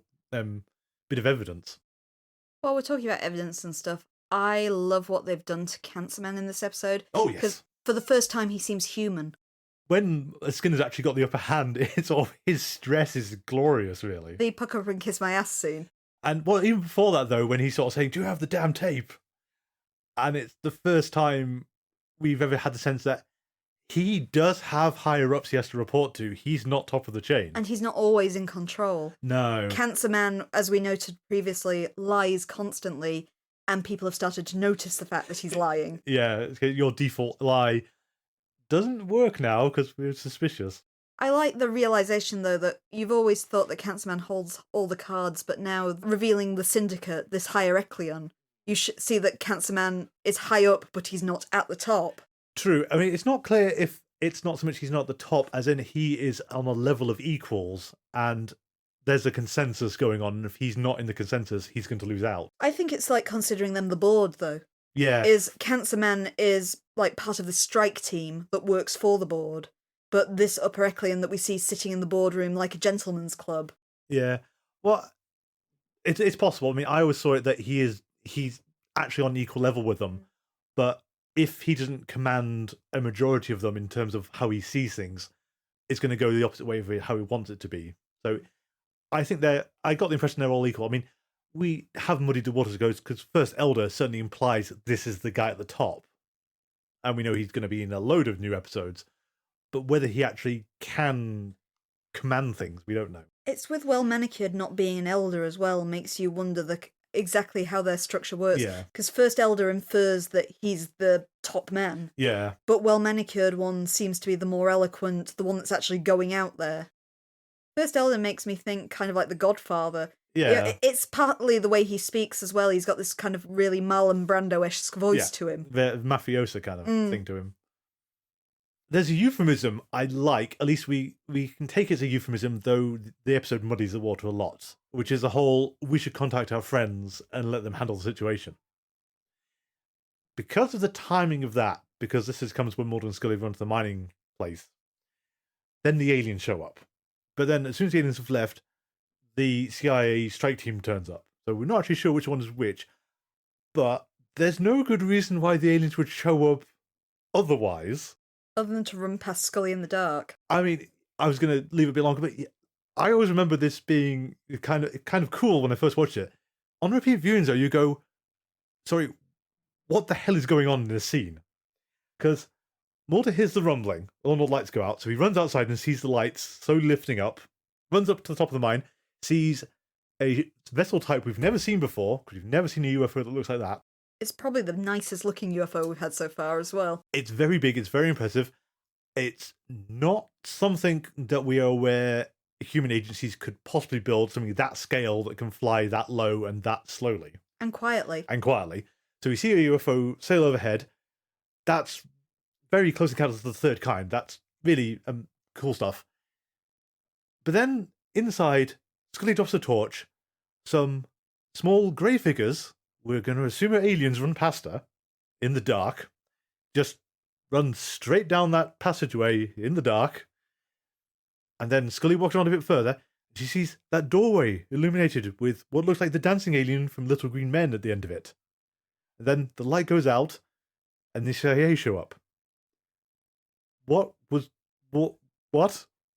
Speaker 1: bit of evidence.
Speaker 2: While we're talking about evidence and stuff, I love what they've done to Cancerman in this episode.
Speaker 1: Oh, yes.
Speaker 2: Because for the first time, he seems human.
Speaker 1: When Skinner's actually got the upper hand, it's all his stress is glorious, really.
Speaker 2: The pucker up and kiss my ass scene.
Speaker 1: And well, even before that, though, when he's sort of saying, do you have the damn tape? And it's the first time we've ever had the sense that he does have higher-ups he has to report to. He's not top of the chain.
Speaker 2: And he's not always in control.
Speaker 1: No.
Speaker 2: Cancerman, as we noted previously, lies constantly, and people have started to notice the fact that he's lying.
Speaker 1: Yeah, your default lie doesn't work now because we're suspicious.
Speaker 2: I like the realisation, though, that you've always thought that Cancerman holds all the cards, but now revealing the Syndicate, this hierarchion, you see that Cancerman is high up, but he's not at the top.
Speaker 1: True. I mean, it's not clear if it's not so much he's not at the top, as in he is on a level of equals, and there's a consensus going on, and if he's not in the consensus, he's going to lose out.
Speaker 2: I think it's like considering them the board, though.
Speaker 1: Yeah.
Speaker 2: Cancerman is like part of the strike team that works for the board, but this upper echelon that we see sitting in the boardroom like a gentleman's club.
Speaker 1: Yeah. Well, it's possible. I mean, I always saw it that he's actually on equal level with them, but if he doesn't command a majority of them in terms of how he sees things, it's going to go the opposite way of how he wants it to be. So I think I got the impression they're all equal. I mean, we have muddied the waters because First Elder certainly implies that this is the guy at the top. And we know he's going to be in a load of new episodes. But whether he actually can command things, we don't know.
Speaker 2: It's with Well-Manicured not being an elder as well makes you wonder exactly how their structure works.
Speaker 1: Yeah.
Speaker 2: Because First Elder infers that he's the top man.
Speaker 1: Yeah.
Speaker 2: But Well-Manicured one seems to be the more eloquent, the one that's actually going out there. First Elder makes me think kind of like the Godfather.
Speaker 1: Yeah.
Speaker 2: It's partly the way he speaks as well. He's got this kind of really Marlon Brando-esque voice to him.
Speaker 1: The mafiosa kind of thing to him. there's a euphemism I like. At least we can take it as a euphemism, though the episode muddies the water a lot, which is the whole we should contact our friends and let them handle the situation. Because of the timing of that, because comes when Mulder and Scully run to the mining place, then the aliens show up. But then as soon as the aliens have left, the CIA strike team turns up. So we're not actually sure which one is which, but there's no good reason why the aliens would show up otherwise.
Speaker 2: Other than to run past Scully in the dark.
Speaker 1: I mean, I was going to leave it a bit longer, but I always remember this being kind of cool when I first watched it. On repeat viewings, though, you go, sorry, what the hell is going on in this scene? Because Mulder hears the rumbling, all the lights go out, so he runs outside and sees the lights slowly lifting up, runs up to the top of the mine, sees a vessel type we've never seen before, because we've never seen a UFO that looks like that.
Speaker 2: It's probably the nicest looking UFO we've had so far as well.
Speaker 1: It's very big, it's very impressive. It's not something that we are aware human agencies could possibly build, something that scale that can fly that low and that slowly.
Speaker 2: And quietly.
Speaker 1: So we see a UFO sail overhead. That's very close encounters of the third kind. That's really cool stuff. But then inside, Scully drops a torch. Some small grey figures, we're going to assume are aliens, run past her in the dark. Just run straight down that passageway in the dark. And then Scully walks on a bit further. She sees that doorway illuminated with what looks like the dancing alien from Little Green Men at the end of it. And then the light goes out, and the CIA show up. What?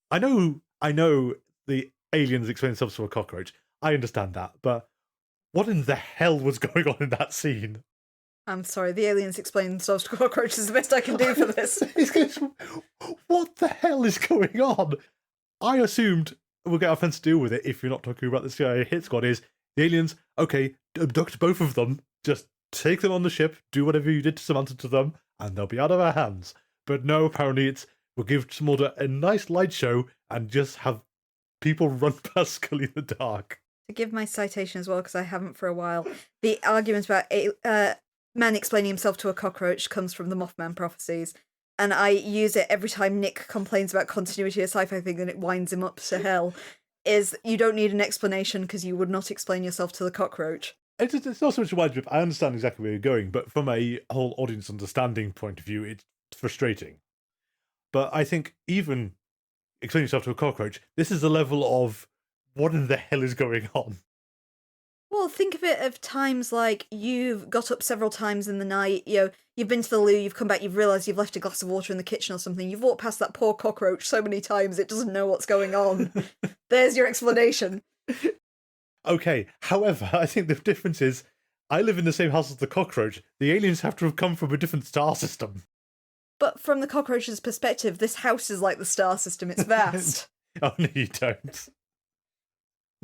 Speaker 1: I know the aliens explain themselves to a cockroach. I understand that, but what in the hell was going on in that scene?
Speaker 2: I'm sorry, the aliens explain themselves to cockroaches is the best I can do for this.
Speaker 1: What the hell is going on? I assumed we'll get our friends to deal with it if you're not talking about the CIA hit squad is the aliens, okay, abduct both of them, just take them on the ship, do whatever you did to Samantha to them, and they'll be out of our hands. But no, apparently we'll give Mulder a nice light show and just have people run past Scully in the dark.
Speaker 2: To give my citation as well, because I haven't for a while, the argument about man explaining himself to a cockroach comes from the Mothman prophecies, and I use it every time Nick complains about continuity of sci-fi thing and it winds him up to hell, is you don't need an explanation because you would not explain yourself to the cockroach.
Speaker 1: It's not so much a wide trip. I understand exactly where you're going, but from a whole audience understanding point of view, it's frustrating. But I think even explaining yourself to a cockroach, this is the level of what in the hell is going on?
Speaker 2: Well, think of it of times like you've got up several times in the night, you've been to the loo, you've come back, you've realised you've left a glass of water in the kitchen or something, you've walked past that poor cockroach so many times it doesn't know what's going on. There's your explanation.
Speaker 1: Okay, however, I think the difference is I live in the same house as the cockroach. The aliens have to have come from a different star system.
Speaker 2: But from the cockroach's perspective, this house is like the star system, it's vast.
Speaker 1: Oh, no, you don't.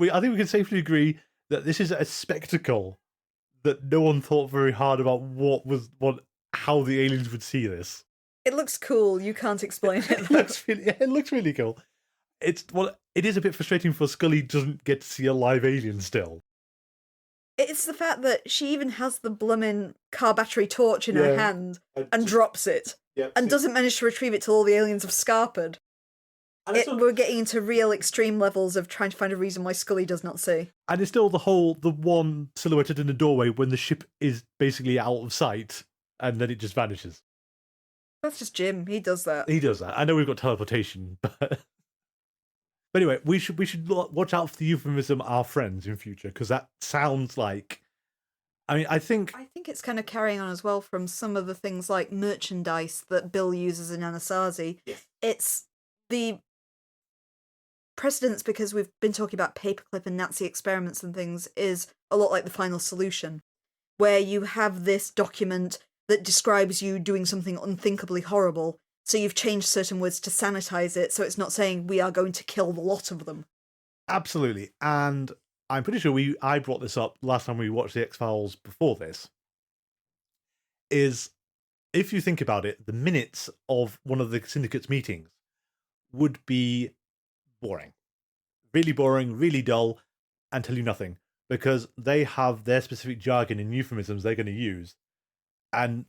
Speaker 1: I think we can safely agree that this is a spectacle that no one thought very hard about how the aliens would see this.
Speaker 2: It looks cool, you can't explain it.
Speaker 1: It looks really cool. It is a bit frustrating for Scully doesn't get to see a live alien still.
Speaker 2: It's the fact that she even has the blooming car battery torch in her hand and drops it, and doesn't manage to retrieve it till all the aliens have scarpered. We're getting into real extreme levels of trying to find a reason why Scully does not see.
Speaker 1: And it's still the one silhouetted in the doorway when the ship is basically out of sight, and then it just vanishes.
Speaker 2: That's just Jim. He does that.
Speaker 1: I know we've got teleportation, but anyway, we should watch out for the euphemism "our friends" in future, because that sounds like. I think
Speaker 2: it's kind of carrying on as well from some of the things like merchandise that Bill uses in Anasazi.
Speaker 1: Yes.
Speaker 2: It's the precedence, because we've been talking about paperclip and Nazi experiments and things, is a lot like The Final Solution, where you have this document that describes you doing something unthinkably horrible, so you've changed certain words to sanitize it, so it's not saying we are going to kill the lot of them.
Speaker 1: Absolutely. And I'm pretty sure I brought this up last time we watched the X-Files before this, is if you think about it, the minutes of one of the syndicate's meetings would be boring, really dull, and tell you nothing, because they have their specific jargon and euphemisms they're going to use, and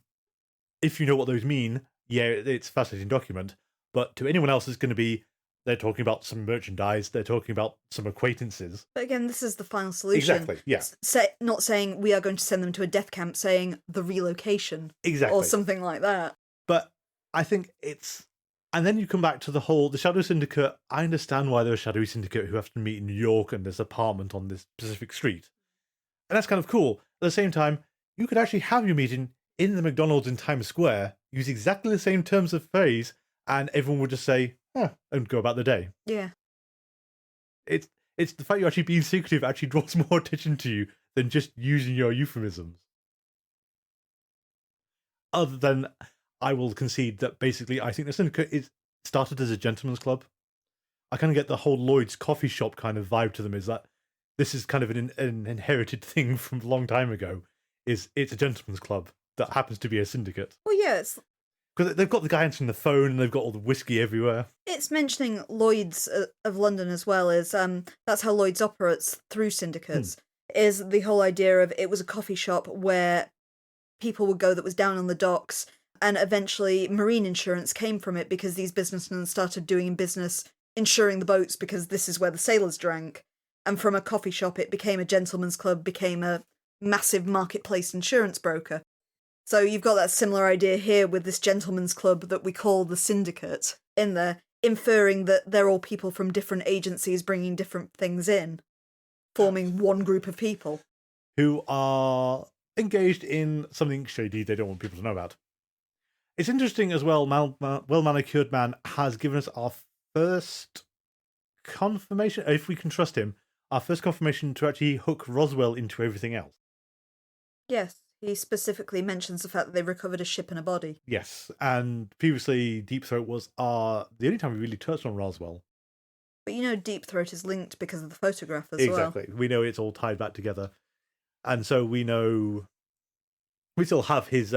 Speaker 1: if you know what those mean, yeah, it's a fascinating document. But to anyone else, it's going to be, they're talking about some merchandise, they're talking about some acquaintances.
Speaker 2: But again, this is the final solution.
Speaker 1: Exactly, yeah.
Speaker 2: Not saying we are going to send them to a death camp, saying the relocation.
Speaker 1: Exactly.
Speaker 2: Or something like that.
Speaker 1: But I think it's... And then you come back to the Shadow Syndicate. I understand why they're a Shadowy Syndicate who have to meet in New York and this apartment on this specific street. And that's kind of cool. At the same time, you could actually have your meeting in the McDonald's in Times Square, use exactly the same terms of phrase, and everyone would just say, and go about the day.
Speaker 2: Yeah.
Speaker 1: It's the fact you're actually being secretive actually draws more attention to you than just using your euphemisms. Other than, I will concede that basically I think the Syndicate is started as a gentleman's club. I kind of get the whole Lloyd's coffee shop kind of vibe to them, is that this is kind of an inherited thing from a long time ago. It's a gentleman's club that happens to be a syndicate.
Speaker 2: Well, yeah, it's...
Speaker 1: Because they've got the guy answering the phone and they've got all the whiskey everywhere.
Speaker 2: It's mentioning Lloyd's of London as well, as that's how Lloyd's operates through syndicates, is the whole idea of it was a coffee shop where people would go that was down on the docks, and eventually marine insurance came from it because these businessmen started doing business insuring the boats because this is where the sailors drank. And from a coffee shop, it became a gentleman's club, became a massive marketplace insurance broker. So you've got that similar idea here with this gentleman's club that we call the syndicate in there, inferring that they're all people from different agencies bringing different things in, forming one group of people.
Speaker 1: Who are engaged in something shady they don't want people to know about. It's interesting as well, Well-Manicured Man has given us our first confirmation, if we can trust him, our first confirmation to actually hook Roswell into everything else.
Speaker 2: Yes, he specifically mentions the fact that they recovered a ship and a body.
Speaker 1: Yes, and previously Deep Throat was the only time we really touched on Roswell.
Speaker 2: But you know Deep Throat is linked because of the photograph as well.
Speaker 1: Exactly. We know it's all tied back together. And so we know... We still have his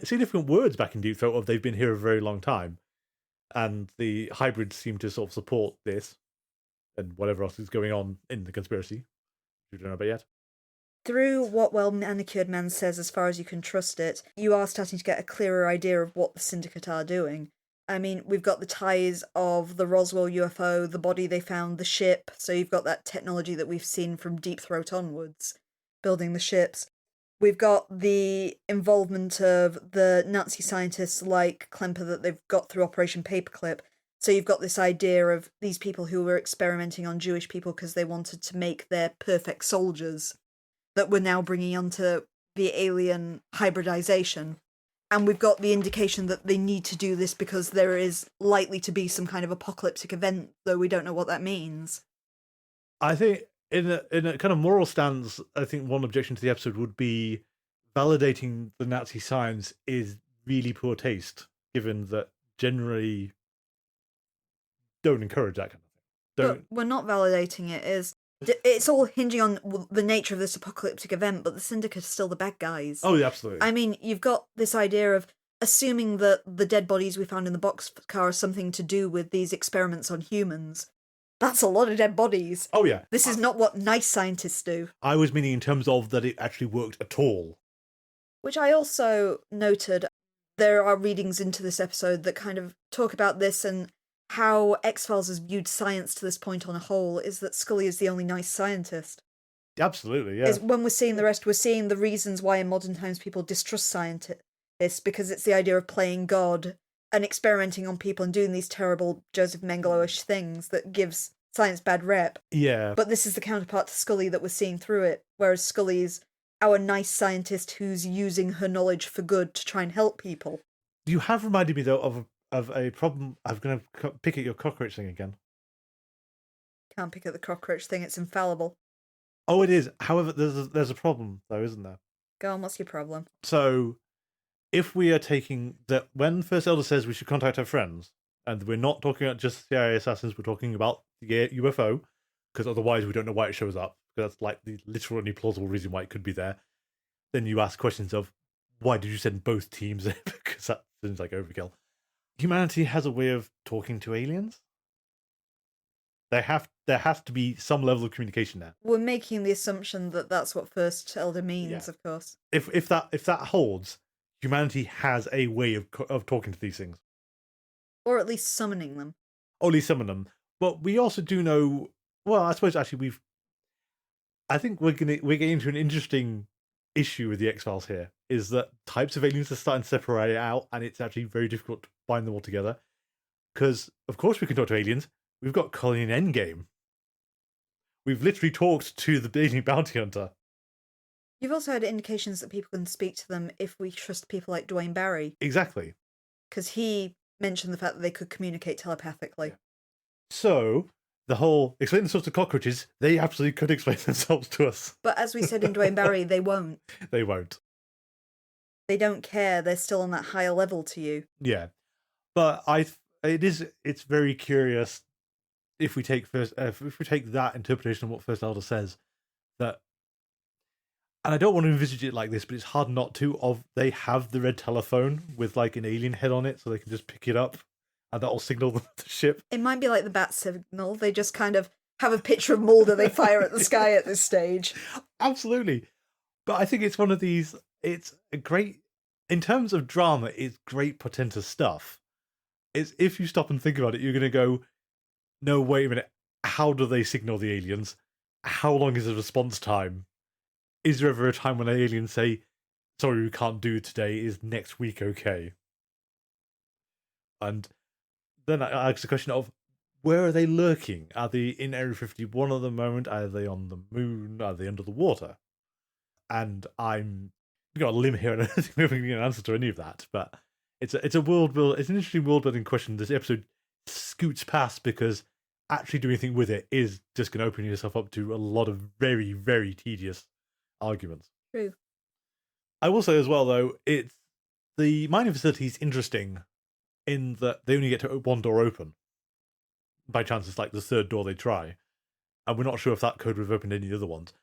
Speaker 1: significant words back in Deep Throat of they've been here a very long time. And the hybrids seem to sort of support this and whatever else is going on in the conspiracy. You don't know about yet?
Speaker 2: Through what Well-Manicured Man says, as far as you can trust it, you are starting to get a clearer idea of what the Syndicate are doing. I mean, we've got the ties of the Roswell UFO, the body they found, the ship, so you've got that technology that we've seen from Deep Throat onwards, building the ships. We've got the involvement of the Nazi scientists like Klemper that they've got through Operation Paperclip. So you've got this idea of these people who were experimenting on Jewish people because they wanted to make their perfect soldiers that we're now bringing onto the alien hybridization. And we've got the indication that they need to do this because there is likely to be some kind of apocalyptic event, though we don't know what that means.
Speaker 1: I think in a kind of moral stance, I think one objection to the episode would be validating the Nazi science is really poor taste, given that generally don't encourage that kind of thing.
Speaker 2: But we're not validating it. It's all hinging on the nature of this apocalyptic event, but the Syndicate are still the bad guys.
Speaker 1: Oh, yeah, absolutely.
Speaker 2: I mean, you've got this idea of assuming that the dead bodies we found in the boxcar are something to do with these experiments on humans. That's a lot of dead bodies.
Speaker 1: Oh, yeah.
Speaker 2: This is not what nice scientists do.
Speaker 1: I was meaning in terms of that it actually worked at all.
Speaker 2: Which I also noted, there are readings into this episode that kind of talk about this and how X-Files has viewed science to this point on a whole, is that Scully is the only nice scientist.
Speaker 1: Absolutely, yeah.
Speaker 2: Is when we're seeing the rest, we're seeing the reasons why in modern times people distrust scientists, because it's the idea of playing God and experimenting on people and doing these terrible Joseph Mengele-ish things that gives science bad rep.
Speaker 1: Yeah.
Speaker 2: But this is the counterpart to Scully that we're seeing through it, whereas Scully's our nice scientist who's using her knowledge for good to try and help people.
Speaker 1: You have reminded me, though, of a problem. I'm going to pick at your cockroach thing again.
Speaker 2: Can't pick at the cockroach thing, it's infallible.
Speaker 1: Oh, it is. However, there's a problem, though, isn't there?
Speaker 2: Go on, what's your problem?
Speaker 1: So, if we are taking that, when First Elder says we should contact our friends, and we're not talking about just CIA assassins, we're talking about the UFO, because otherwise we don't know why it shows up, because that's like the literal only plausible reason why it could be there. Then you ask questions of, why did you send both teams in? Because that seems like overkill. Humanity has a way of talking to aliens. There has to be some level of communication there.
Speaker 2: We're making the assumption that that's what First Elder means,
Speaker 1: Yeah.
Speaker 2: of course.
Speaker 1: If that holds, humanity has a way of talking to these things.
Speaker 2: Or at least summoning them.
Speaker 1: Or at least some of them. But we also do know, well, I suppose actually I think we're getting into an interesting issue with the X-Files here, is that types of aliens are starting to separate out, and it's actually very difficult to bind them all together. Because, of course, we can talk to aliens. We've got Colin Endgame. We've literally talked to the alien bounty hunter.
Speaker 2: You've also had indications that people can speak to them if we trust people like Dwayne Barry.
Speaker 1: Exactly.
Speaker 2: Because he mentioned the fact that they could communicate telepathically.
Speaker 1: Yeah. So, the whole explain themselves to cockroaches, they absolutely could explain themselves to us.
Speaker 2: But as we said in Dwayne Barry, they won't.
Speaker 1: They won't.
Speaker 2: They don't care. They're still on that higher level to you.
Speaker 1: Yeah. But it's very curious if we take that interpretation of what First Elder says, that, and I don't want to envisage it like this, but it's hard not to, they have the red telephone with like an alien head on it, so they can just pick it up and that'll signal them to the ship.
Speaker 2: It might be like the bat signal. They just kind of have a picture of Mulder they fire at the sky at this stage.
Speaker 1: Absolutely. But I think it's one of these, it's a great, in terms of drama, it's great portentous stuff. It's, if you stop and think about it, you're going to go, no, wait a minute, how do they signal the aliens? How long is the response time? Is there ever a time when aliens say, sorry, we can't do it today, is next week okay? And then I ask the question of, where are they lurking? Are they in Area 51 at the moment? Are they on the moon? Are they under the water? And I'm got a limb here, and I don't think we're going to get an answer to any of that. But it's an interesting world building question. This episode scoots past because actually doing anything with it is just going to open yourself up to a lot of very, very tedious arguments.
Speaker 2: True.
Speaker 1: I will say as well, though, it's the mining facility is interesting in that they only get to one door open. By chance, it's like the third door they try, and we're not sure if that code would have opened any other ones.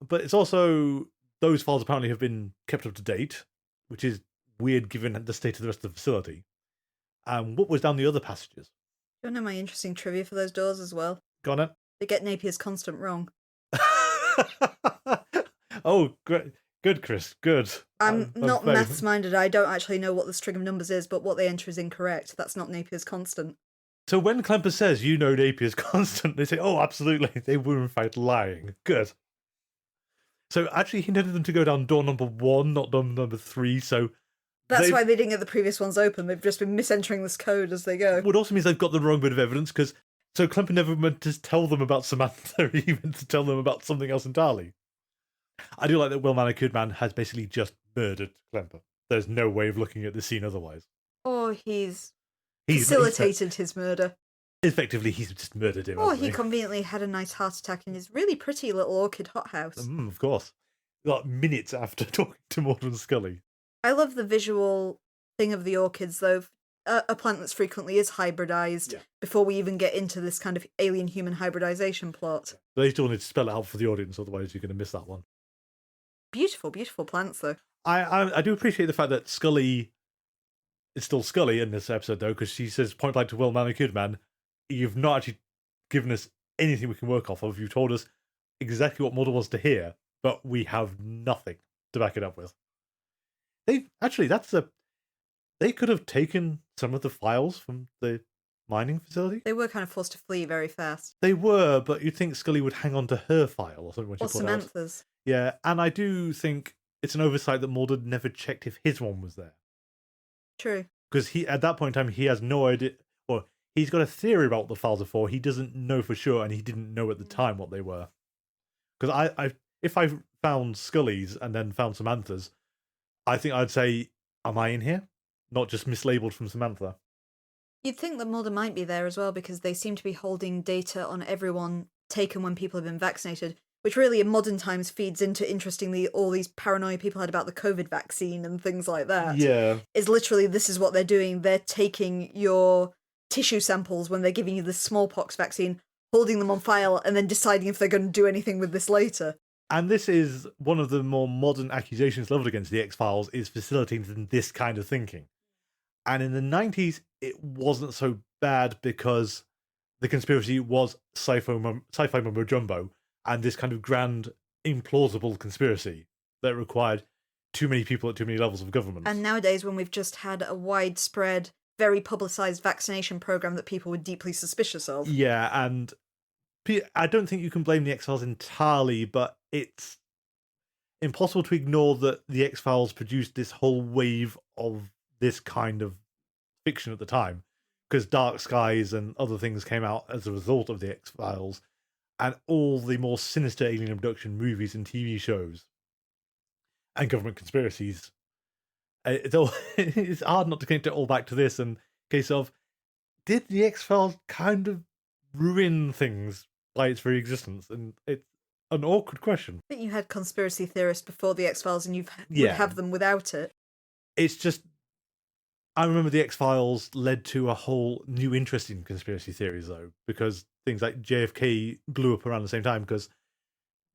Speaker 1: But it's also, those files apparently have been kept up to date, which is weird given the state of the rest of the facility. And what was down the other passages?
Speaker 2: Do you know my interesting trivia for those doors as well?
Speaker 1: Go on it.
Speaker 2: They get Napier's constant wrong.
Speaker 1: Oh, great. Good, Chris. Good.
Speaker 2: I'm not maths minded. I don't actually know what the string of numbers is, but what they enter is incorrect. That's not Napier's constant.
Speaker 1: So when Klemper says, you know Napier's constant, they say, oh, absolutely. They were in fact lying. Good. So actually, he intended them to go down door number 1, not door number 3. So
Speaker 2: that's why they didn't get the previous ones open. They've just been misentering this code as they go.
Speaker 1: What also means they've got the wrong bit of evidence, because so Klemper never meant to tell them about Samantha. He meant to tell them about something else entirely. I do like that Well-Manicured Man has basically just murdered Klemper. There's no way of looking at the scene otherwise.
Speaker 2: Or he's facilitated his murder.
Speaker 1: Effectively, he's just murdered him.
Speaker 2: Or he conveniently had a nice heart attack in his really pretty little orchid hothouse.
Speaker 1: Of course. Like minutes after talking to Mulder and Scully.
Speaker 2: I love the visual thing of the orchids, though. A plant that's frequently is hybridized before we even get into this kind of alien-human hybridization plot.
Speaker 1: They still need to spell it out for the audience, otherwise you're going to miss that one.
Speaker 2: Beautiful, beautiful plants, though.
Speaker 1: I do appreciate the fact that Scully is still Scully in this episode, though, because she says point blank to Well-Manicured Man, you've not actually given us anything we can work off of. You've told us exactly what Mulder wants to hear, but we have nothing to back it up with. They could have taken some of the files from the mining facility.
Speaker 2: They were kind of forced to flee very fast.
Speaker 1: They were, but you'd think Scully would hang on to her file or something when she
Speaker 2: Or Samantha's.
Speaker 1: Yeah, and I do think it's an oversight that Mulder never checked if his one was there.
Speaker 2: True.
Speaker 1: Because at that point in time, he has no idea, or he's got a theory about what the files are for. He doesn't know for sure, and he didn't know at the time what they were. Because if I found Scully's and then found Samantha's, I think I'd say, am I in here? Not just mislabeled from Samantha.
Speaker 2: You'd think that Mulder might be there as well, because they seem to be holding data on everyone taken when people have been vaccinated, which really in modern times feeds into, interestingly, all these paranoia people had about the COVID vaccine and things like that.
Speaker 1: Yeah.
Speaker 2: Is literally, this is what they're doing. They're taking your tissue samples when they're giving you the smallpox vaccine, holding them on file, and then deciding if they're going to do anything with this later.
Speaker 1: And this is one of the more modern accusations leveled against the X-Files, is facilitating this kind of thinking. And in the 90s, it wasn't so bad because the conspiracy was sci-fi mumbo-jumbo and this kind of grand, implausible conspiracy that required too many people at too many levels of government.
Speaker 2: And nowadays, when we've just had a widespread, very publicised vaccination program that people were deeply suspicious of.
Speaker 1: Yeah, and I don't think you can blame the X-Files entirely, but it's impossible to ignore that the X-Files produced this whole wave of this kind of fiction at the time, because Dark Skies and other things came out as a result of the X-Files, and all the more sinister alien abduction movies and TV shows and government conspiracies. It's hard not to connect it all back to this, and case of, did the X-Files kind of ruin things by its very existence? And it's an awkward question.
Speaker 2: I think you had conspiracy theorists before the X-Files, and would have them without it.
Speaker 1: It's just, I remember the X-Files led to a whole new interest in conspiracy theories, though, because things like JFK blew up around the same time, because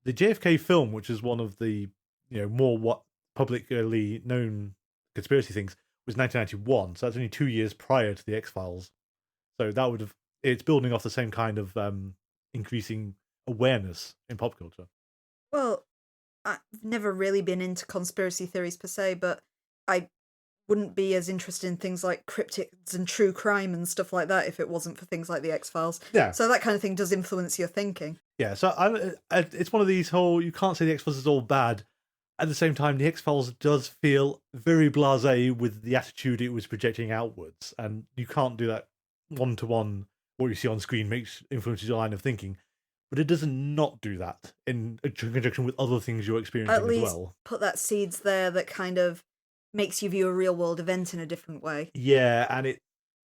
Speaker 1: the JFK film, which is one of the more publicly known conspiracy things, was 1991, so that's only 2 years prior to the X-Files. So that would have, it's building off the same kind of increasing awareness in pop culture.
Speaker 2: Well, I've never really been into conspiracy theories per se, but I wouldn't be as interested in things like cryptids and true crime and stuff like that if it wasn't for things like the X-Files.
Speaker 1: Yeah.
Speaker 2: So that kind of thing does influence your thinking.
Speaker 1: Yeah, so it's one of these whole, you can't say the X-Files is all bad. At the same time, the X-Files does feel very blasé with the attitude it was projecting outwards, and you can't do that one-to-one. What you see on screen influences your line of thinking, but it doesn't not do that in conjunction with other things you're experiencing
Speaker 2: At least
Speaker 1: as well.
Speaker 2: Put that seeds there that kind of makes you view a real-world event in a different way.
Speaker 1: Yeah, and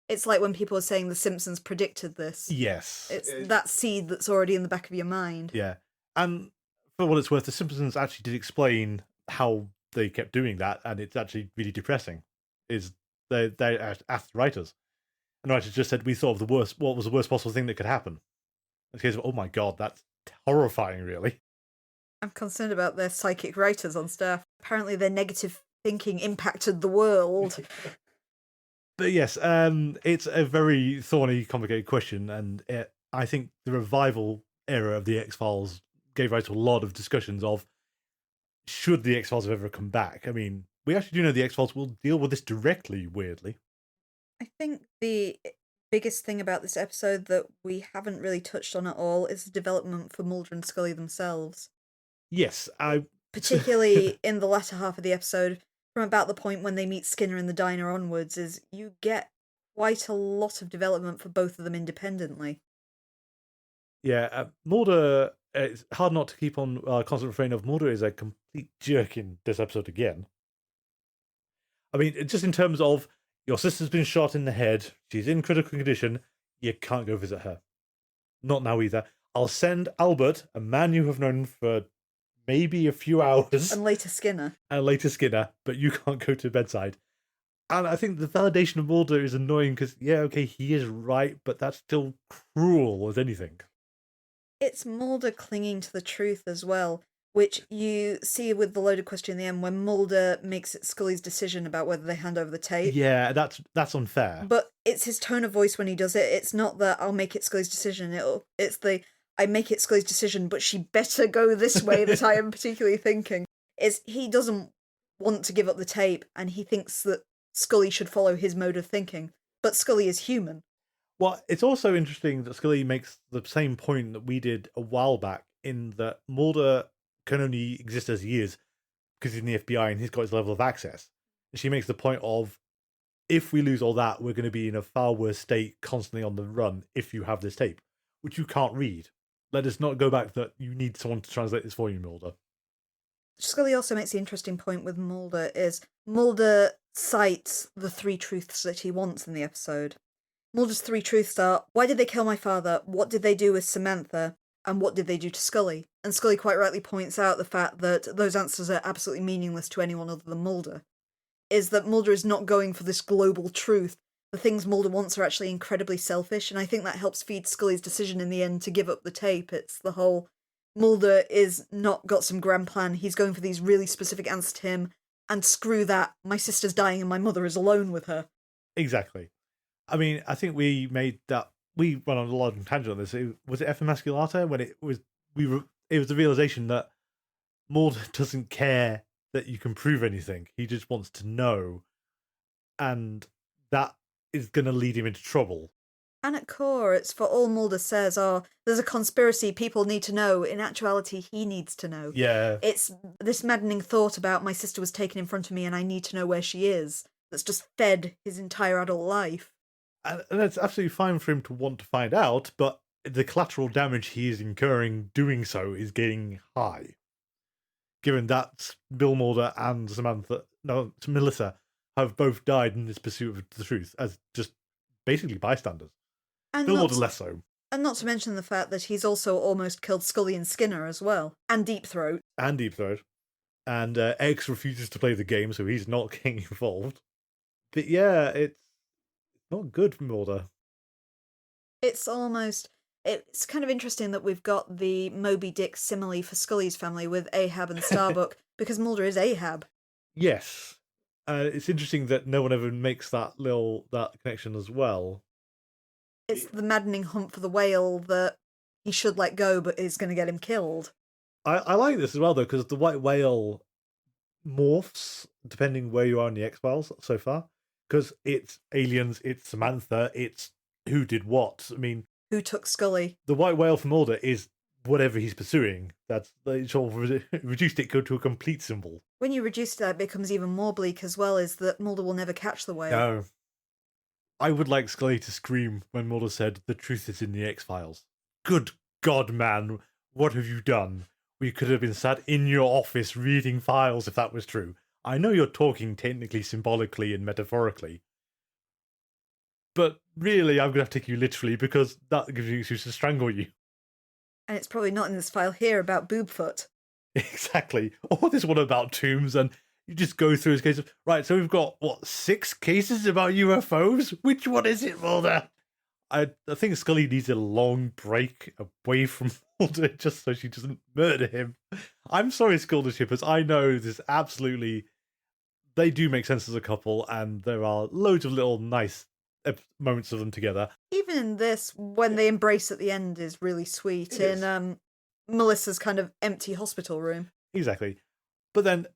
Speaker 2: it's like when people are saying The Simpsons predicted this.
Speaker 1: Yes.
Speaker 2: It's that seed that's already in the back of your mind.
Speaker 1: Yeah, and for what it's worth, The Simpsons actually did explain how they kept doing that, and it's actually really depressing. They asked the writers, and the writers just said, we thought of what was the worst possible thing that could happen. In the case of, oh my god, that's horrifying, really.
Speaker 2: I'm concerned about their psychic writers on staff. Apparently their negative thinking impacted the world.
Speaker 1: But yes, it's a very thorny, complicated question, and I think the revival era of the X-Files gave rise to a lot of discussions of, should the X-Files have ever come back? I mean, we actually do know the X-Files will deal with this directly, weirdly.
Speaker 2: I think the biggest thing about this episode that we haven't really touched on at all is the development for Mulder and Scully themselves.
Speaker 1: Yes,
Speaker 2: particularly in the latter half of the episode, from about the point when they meet Skinner in the diner onwards, is you get quite a lot of development for both of them independently.
Speaker 1: Yeah, Mulder, it's hard not to keep on constant refrain of Mulder is a complete jerk in this episode again. I mean, just in terms of, your sister's been shot in the head, she's in critical condition, you can't go visit her. Not now either. I'll send Albert, a man you have known for maybe a few hours.
Speaker 2: And later Skinner,
Speaker 1: but you can't go to bedside. And I think the validation of Mulder is annoying because, yeah, okay, he is right, but that's still cruel as anything.
Speaker 2: It's Mulder clinging to the truth as well, which you see with the loaded question in the end when Mulder makes it Scully's decision about whether they hand over the tape.
Speaker 1: Yeah, that's unfair.
Speaker 2: But it's his tone of voice when he does it. It's not that I'll make it Scully's decision. It's the I make it Scully's decision, but she better go this way that I am particularly thinking. He doesn't want to give up the tape, and he thinks that Scully should follow his mode of thinking. But Scully is human.
Speaker 1: Well, it's also interesting that Scully makes the same point that we did a while back, in that Mulder can only exist as he is because he's in the FBI and he's got his level of access. And she makes the point of, if we lose all that, we're going to be in a far worse state, constantly on the run, if you have this tape, which you can't read. Let us not go back that you need someone to translate this for you, Mulder.
Speaker 2: Scully also makes the interesting point with Mulder is Mulder cites the 3 truths that he wants in the episode. Mulder's 3 truths are, why did they kill my father? What did they do with Samantha? And what did they do to Scully? And Scully quite rightly points out the fact that those answers are absolutely meaningless to anyone other than Mulder. Is that Mulder is not going for this global truth. The things Mulder wants are actually incredibly selfish, and I think that helps feed Scully's decision in the end to give up the tape. It's the whole, Mulder is not got some grand plan, he's going for these really specific answers to him, and screw that, my sister's dying and my mother is alone with her.
Speaker 1: Exactly. I mean, I think we made that, we went on a lot of tangent on this. Was it F. Emasculata? When it was the realization that Mulder doesn't care that you can prove anything. He just wants to know. And that is going to lead him into trouble.
Speaker 2: And at core, it's for all Mulder says, oh, there's a conspiracy people need to know. In actuality, he needs to know.
Speaker 1: Yeah.
Speaker 2: It's this maddening thought about my sister was taken in front of me and I need to know where she is that's just fed his entire adult life.
Speaker 1: And it's absolutely fine for him to want to find out, but the collateral damage he is incurring doing so is getting high. Given that Bill Mulder and Melissa have both died in this pursuit of the truth as just basically bystanders.
Speaker 2: And
Speaker 1: Bill Mulder less so.
Speaker 2: And not to mention the fact that he's also almost killed Scully and Skinner as well. And Deep Throat.
Speaker 1: And X refuses to play the game, so he's not getting involved. But yeah, it's not good for Mulder.
Speaker 2: It's kind of interesting that we've got the Moby Dick simile for Scully's family with Ahab and Starbuck, because Mulder is Ahab.
Speaker 1: Yes. It's interesting that no one ever makes that connection as well.
Speaker 2: It's the maddening hunt for the whale that he should let go, but is going to get him killed.
Speaker 1: I like this as well, though, because the white whale morphs depending where you are in the X-Files so far. Because it's aliens, it's Samantha, it's who did what. I mean,
Speaker 2: who took Scully?
Speaker 1: The white whale for Mulder is whatever he's pursuing. That's sort of reduced it to a complete symbol.
Speaker 2: When you reduce that, it becomes even more bleak as well, is that Mulder will never catch the whale.
Speaker 1: No. I would like Scully to scream when Mulder said, "The truth is in the X-Files." Good God, man, what have you done? We could have been sat in your office reading files if that was true. I know you're talking technically, symbolically, and metaphorically. But really, I'm going to have to take you literally because that gives you an excuse to strangle you.
Speaker 2: And it's probably not in this file here about Boobfoot.
Speaker 1: Exactly. Or this one about tombs, and you just go through his case of, right, so we've got, 6 cases about UFOs? Which one is it, Mulder? I think Scully needs a long break away from Mulder just so she doesn't murder him. I'm sorry, Scully shippers. I know this absolutely... They do make sense as a couple, and there are loads of little nice moments of them together.
Speaker 2: Even in this, when they embrace at the end is really sweet in Melissa's kind of empty hospital room.
Speaker 1: Exactly. But then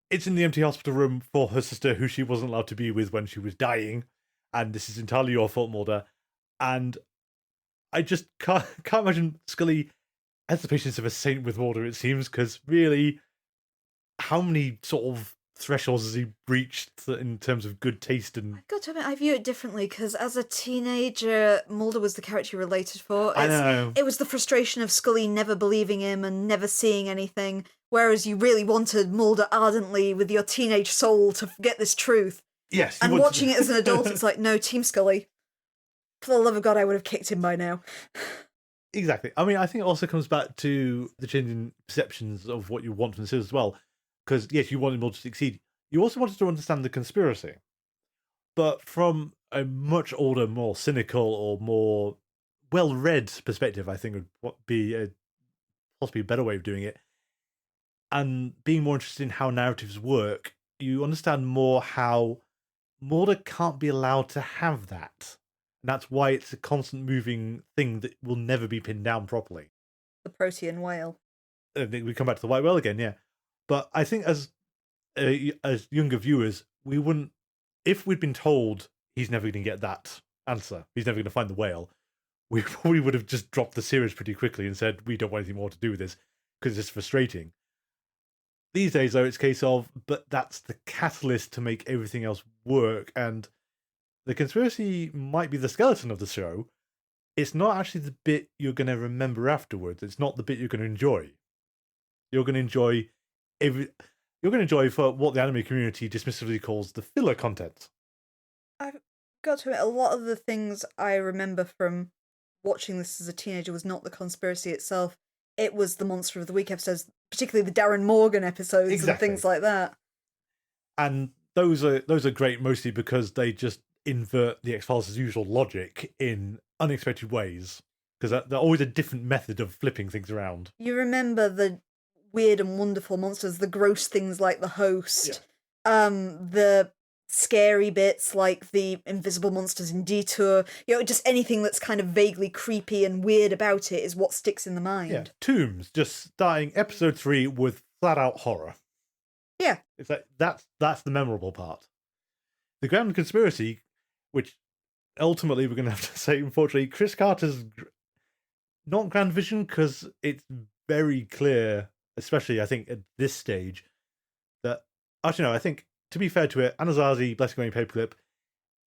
Speaker 1: it's in the empty hospital room for her sister, who she wasn't allowed to be with when she was dying, and this is entirely your fault, Mulder. And I just can't imagine Scully has the patience of a saint with Mulder, it seems, because really, how many sort of thresholds has he breached in terms of good taste? And
Speaker 2: I've got to admit, I view it differently, because as a teenager, Mulder was the character you related for.
Speaker 1: I know.
Speaker 2: It was the frustration of Scully never believing him and never seeing anything, whereas you really wanted Mulder ardently with your teenage soul to get this truth.
Speaker 1: Yes.
Speaker 2: And watching it as an adult, it's like, no, Team Scully. For the love of God, I would have kicked him by now.
Speaker 1: Exactly. I mean, I think it also comes back to the changing perceptions of what you want from the series as well. Because, yes, you wanted Mulder to succeed. You also wanted to understand the conspiracy. But from a much older, more cynical or more well-read perspective, I think would be possibly a better way of doing it. And being more interested in how narratives work, you understand more how Mulder can't be allowed to have that. And that's why it's a constant moving thing that will never be pinned down properly.
Speaker 2: The protean whale.
Speaker 1: We come back to the white whale again, yeah. But I think as younger viewers, we wouldn't, if we'd been told he's never going to get that answer, he's never going to find the whale, we probably would have just dropped the series pretty quickly and said, we don't want anything more to do with this because it's frustrating. These days, though, it's a case of, but that's the catalyst to make everything else work, and the conspiracy might be the skeleton of the show. It's not actually the bit you're going to remember afterwards. It's not the bit you're going to enjoy. You're going to enjoy for what the anime community dismissively calls the filler content.
Speaker 2: I've got to admit, a lot of the things I remember from watching this as a teenager was not the conspiracy itself. It was the Monster of the Week episodes, particularly the Darren Morgan episodes and things like that. And
Speaker 1: those are great mostly because they just invert the X-Files' usual logic in unexpected ways. Because they're always a different method of flipping things around.
Speaker 2: You remember the weird and wonderful monsters, the gross things like the host, the scary bits like the invisible monsters in Detour, just anything that's kind of vaguely creepy and weird about it is what sticks in the mind.
Speaker 1: Yeah. Tombs, just starting episode 3 with flat out horror.
Speaker 2: Yeah,
Speaker 1: It's like that's the memorable part. The grand conspiracy, which ultimately we're going to have to say, unfortunately, Chris Carter's not grand vision, because it's very clear, especially I think at this stage, that actually no, I think to be fair to it, Anasazi, Blessing Way, Paperclip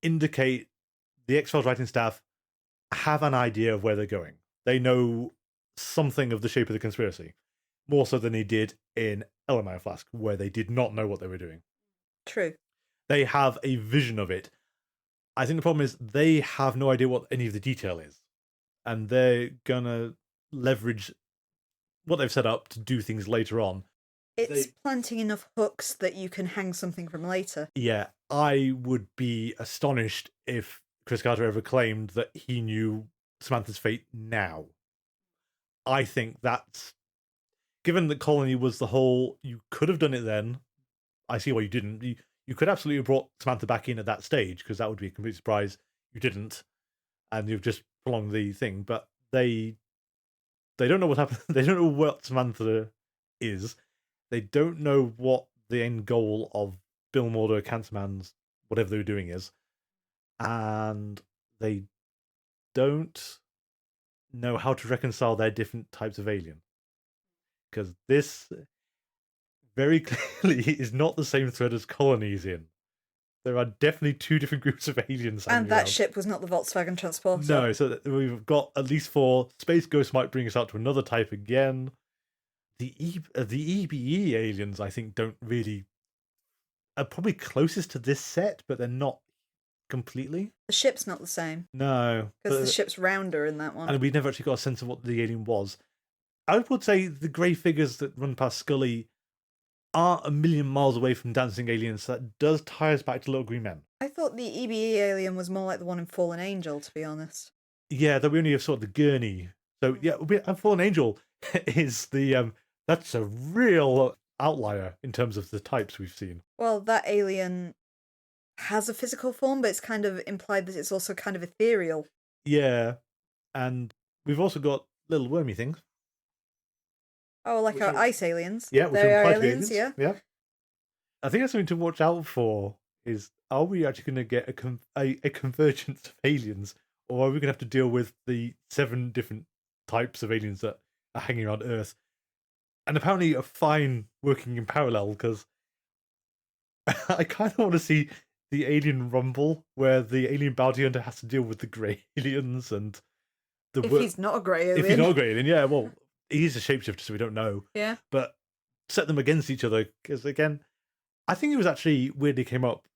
Speaker 1: indicate the X-Files writing staff have an idea of where they're going. They know something of the shape of the conspiracy, more so than they did in Erlenmeyer Flask, where they did not know what they were doing.
Speaker 2: True.
Speaker 1: They have a vision of it. I think the problem is they have no idea what any of the detail is, and they're gonna leverage what they've set up to do things later on.
Speaker 2: It's planting enough hooks that you can hang something from later.
Speaker 1: Yeah, I would be astonished if Chris Carter ever claimed that he knew Samantha's fate now. I think that's... Given that Colony was the whole, you could have done it then, I see why you didn't. You could absolutely have brought Samantha back in at that stage, because that would be a complete surprise. You didn't, and you've just prolonged the thing. But they don't know what happened. They don't know what Samantha is. They don't know what the end goal of Bill Mulder, Cancer Man's, whatever they were doing is. And they don't know how to reconcile their different types of alien. Because this very clearly is not the same thread as Colony's in. There are definitely two different groups of aliens.
Speaker 2: And that ship was not the Volkswagen Transporter.
Speaker 1: No, so we've got at least 4. Space Ghost might bring us out to another type again. The EBE aliens, I think, don't really... are probably closest to this set, but they're not completely.
Speaker 2: The ship's not the same.
Speaker 1: No.
Speaker 2: Because the ship's rounder in that one.
Speaker 1: And we never actually got a sense of what the alien was. I would say the grey figures that run past Scully are a million miles away from dancing aliens. So that does tie us back to Little Green Men.
Speaker 2: I thought the EBE alien was more like the one in Fallen Angel, to be honest.
Speaker 1: Yeah, that we only have sort of the gurney. So yeah, Fallen Angel is the... that's a real outlier in terms of the types we've seen.
Speaker 2: Well, that alien has a physical form, but it's kind of implied that it's also kind of ethereal.
Speaker 1: Yeah, and we've also got little wormy things.
Speaker 2: Oh, like our ice aliens.
Speaker 1: Yeah, which
Speaker 2: they
Speaker 1: are
Speaker 2: are aliens, yeah.
Speaker 1: I think that's something to watch out for, is are we actually going to get a convergence of aliens, or are we going to have to deal with the 7 different types of aliens that are hanging around Earth? And apparently are fine working in parallel, because I kind of want to see the alien rumble, where the alien bounty hunter has to deal with the grey aliens and the...
Speaker 2: If he's not a grey alien.
Speaker 1: If he's not a grey alien, yeah, well, he's a shapeshifter, so we don't know.
Speaker 2: Yeah.
Speaker 1: But set them against each other, because again, I think it was actually weirdly came up.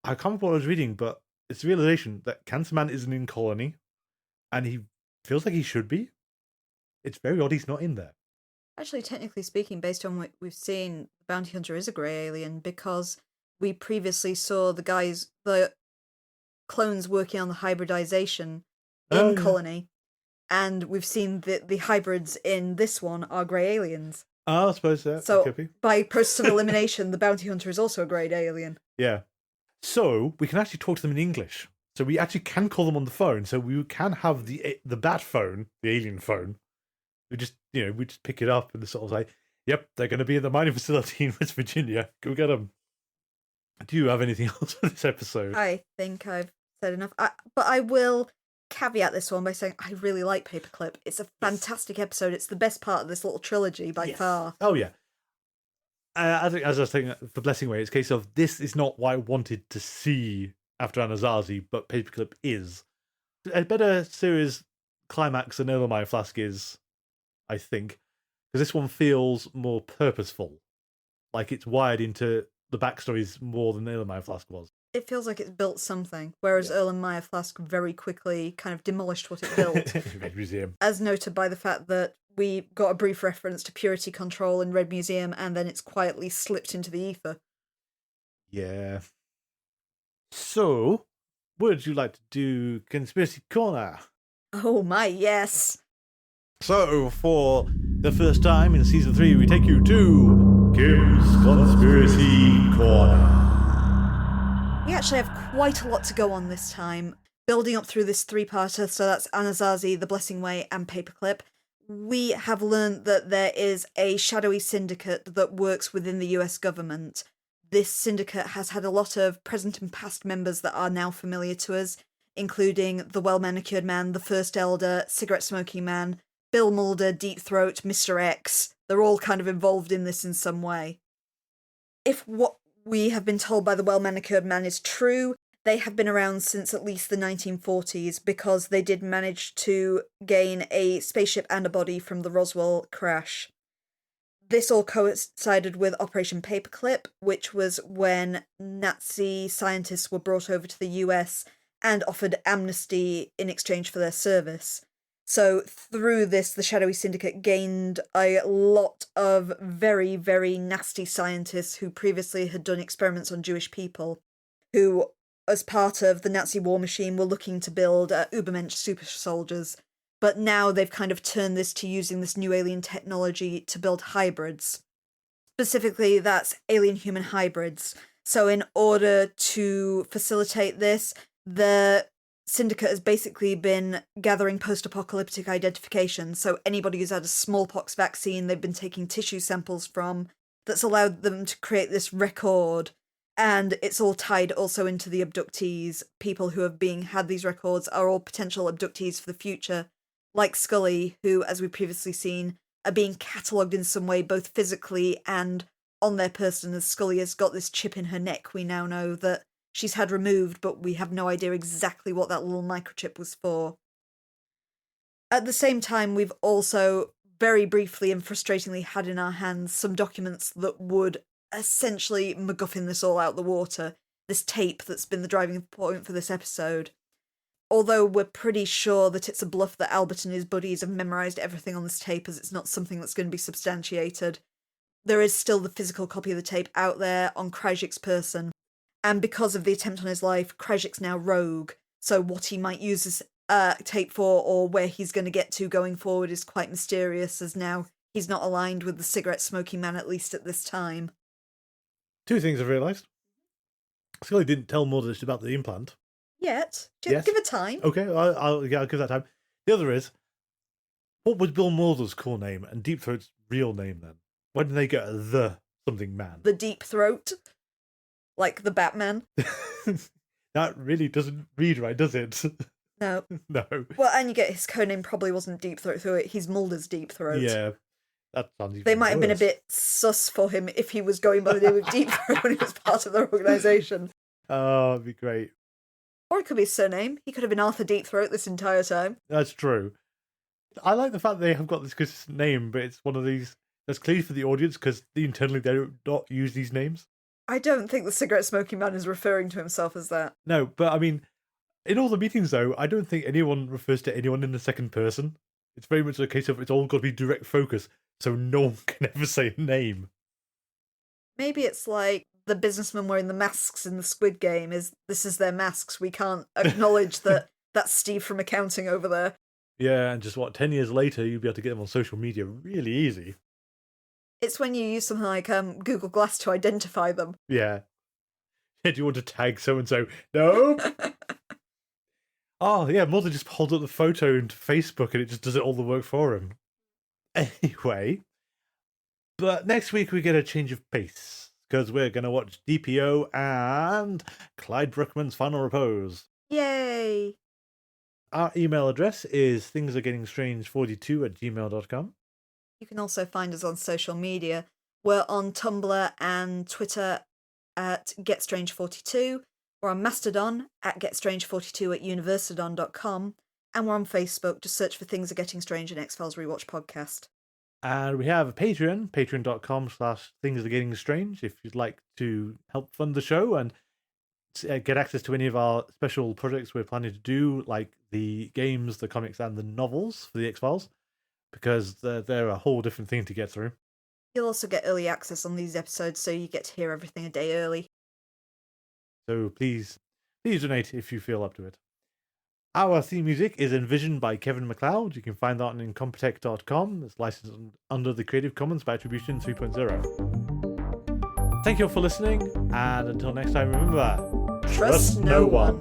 Speaker 1: I can't remember what I was reading, but it's the realization that Cancer Man isn't in Colony, and he feels like he should be. It's very odd he's not in there.
Speaker 2: Actually, technically speaking, based on what we've seen, the bounty hunter is a grey alien, because we previously saw the clones working on the hybridization in Colony, and we've seen that the hybrids in this one are grey aliens.
Speaker 1: Oh, I suppose that
Speaker 2: so
Speaker 1: could be.
Speaker 2: By process of elimination, the bounty hunter is also a grey alien.
Speaker 1: Yeah. So we can actually talk to them in English. So we actually can call them on the phone. So we can have the bat phone, the alien phone. We just pick it up and sort of say, "Yep, they're going to be in the mining facility in West Virginia. Go get them." Do you have anything else for this episode?
Speaker 2: I think I've said enough. But I will caveat this one by saying I really like Paperclip. It's a fantastic episode. It's the best part of this little trilogy by far.
Speaker 1: Oh yeah. I think, as I was saying for Blessing Way, it's a case of this is not what I wanted to see after Anasazi, but Paperclip is a better series climax than Erlenmeyer Flask is, I think, because this one feels more purposeful, like it's wired into the backstories more than Erlenmeyer Flask was.
Speaker 2: It feels like it's built something, whereas Erlenmeyer Flask very quickly kind of demolished what it built.
Speaker 1: Red Museum.
Speaker 2: As noted by the fact that we got a brief reference to Purity Control in Red Museum, and then it's quietly slipped into the ether.
Speaker 1: Yeah. So, would you like to do Conspiracy Corner?
Speaker 2: Oh my, yes!
Speaker 1: So, for the first time in Season 3, we take you to Kim's Conspiracy Corner.
Speaker 2: We actually have quite a lot to go on this time. Building up through this 3-parter, so that's Anasazi, The Blessing Way, and Paperclip, we have learned that there is a shadowy syndicate that works within the US government this syndicate has had a lot of present and past members that are now familiar to us, including the Well-Manicured Man, the First Elder, Cigarette Smoking Man, Bill Mulder, Deep Throat, Mr. X. They're all kind of involved in this in some way. If what we have been told by the Well-Manicured Man is true, they have been around since at least the 1940s because they did manage to gain a spaceship and a body from the Roswell crash. This all coincided with Operation Paperclip, which was when Nazi scientists were brought over to the US and offered amnesty in exchange for their service. So through this, the Shadowy Syndicate gained a lot of very, very nasty scientists who previously had done experiments on Jewish people, who, as part of the Nazi war machine, were looking to build Ubermensch super soldiers. But now they've kind of turned this to using this new alien technology to build hybrids. Specifically, that's alien-human hybrids. So in order to facilitate this, the Syndicate has basically been gathering post-apocalyptic identification. So anybody who's had a smallpox vaccine, they've been taking tissue samples from, that's allowed them to create this record. And it's all tied also into the abductees. People who have had these records are all potential abductees for the future, like Scully, who, as we've previously seen, are being catalogued in some way, both physically and on their person, as Scully has got this chip in her neck we now know that she's had removed, but we have no idea exactly what that little microchip was for. At the same time, we've also very briefly and frustratingly had in our hands some documents that would essentially MacGuffin this all out the water, this tape that's been the driving point for this episode. Although we're pretty sure that it's a bluff that Albert and his buddies have memorised everything on this tape, as it's not something that's going to be substantiated, there is still the physical copy of the tape out there on Kryzik's person. And because of the attempt on his life, Kryzik's now rogue, so what he might use this tape for or where he's going to get to going forward is quite mysterious, as now he's not aligned with the Cigarette Smoking Man, at least at this time.
Speaker 1: Two things I've realised. Scully didn't tell Mulder about the implant.
Speaker 2: Yet.
Speaker 1: Yes.
Speaker 2: Give it time.
Speaker 1: Okay, I'll give that time. The other is, what was Bill Mulder's cool name and Deep Throat's real name then? Why did they get the something man?
Speaker 2: The Deep Throat. Like the Batman.
Speaker 1: That really doesn't read right, does it?
Speaker 2: No.
Speaker 1: No.
Speaker 2: Well, and you get his codename probably wasn't Deep Throat, he's Mulder's Deep Throat.
Speaker 1: Yeah. That sounds even
Speaker 2: They might have been a
Speaker 1: worse.
Speaker 2: bit sus for him if he was going by the name of Deep Throat when he was part of their organisation.
Speaker 1: Oh, it'd be great.
Speaker 2: Or it could be his surname. He could have been Arthur Deep Throat this entire time.
Speaker 1: That's true. I like the fact they have got this consistent name, but it's one of these that's clear for the audience because internally they don't not use these names.
Speaker 2: I don't think the Cigarette Smoking Man is referring to himself as that.
Speaker 1: No, but I mean, in all the meetings though, I don't think anyone refers to anyone in the second person. It's very much a case of it's all got to be direct focus, so no one can ever say a name.
Speaker 2: Maybe it's like the businessmen wearing the masks in the Squid Game. This is their masks. We can't acknowledge that that's Steve from accounting over there.
Speaker 1: Yeah, and just 10 years later, you'll be able to get them on social media really easy.
Speaker 2: It's when you use something like Google Glass to identify them.
Speaker 1: Yeah. Do you want to tag so-and-so? No. Oh, yeah, Mulder just holds up the photo into Facebook and it just does it all the work for him. Anyway, but next week we get a change of pace because we're going to watch DPO and Clyde Bruckman's Final Repose.
Speaker 2: Yay!
Speaker 1: Our email address is thingsaregettingstrange42@gmail.com.
Speaker 2: You can also find us on social media. We're on Tumblr and Twitter at GetStrange42. We're on Mastodon at GetStrange42@universadon.com. And we're on Facebook. Just search for Things Are Getting Strange and X-Files Rewatch Podcast.
Speaker 1: And we have a Patreon, patreon.com/thingsargettingstrange, if you'd like to help fund the show and get access to any of our special projects we're planning to do, like the games, the comics, and the novels for the X-Files, because they're a whole different thing to get through.
Speaker 2: You'll also get early access on these episodes, so you get to hear everything a day early.
Speaker 1: So please donate if you feel up to it. Our theme music is envisioned by Kevin MacLeod. You can find that on incompetech.com. It's licensed under the Creative Commons by Attribution 3.0. Thank you all for listening, and until next time, remember,
Speaker 2: Trust no one.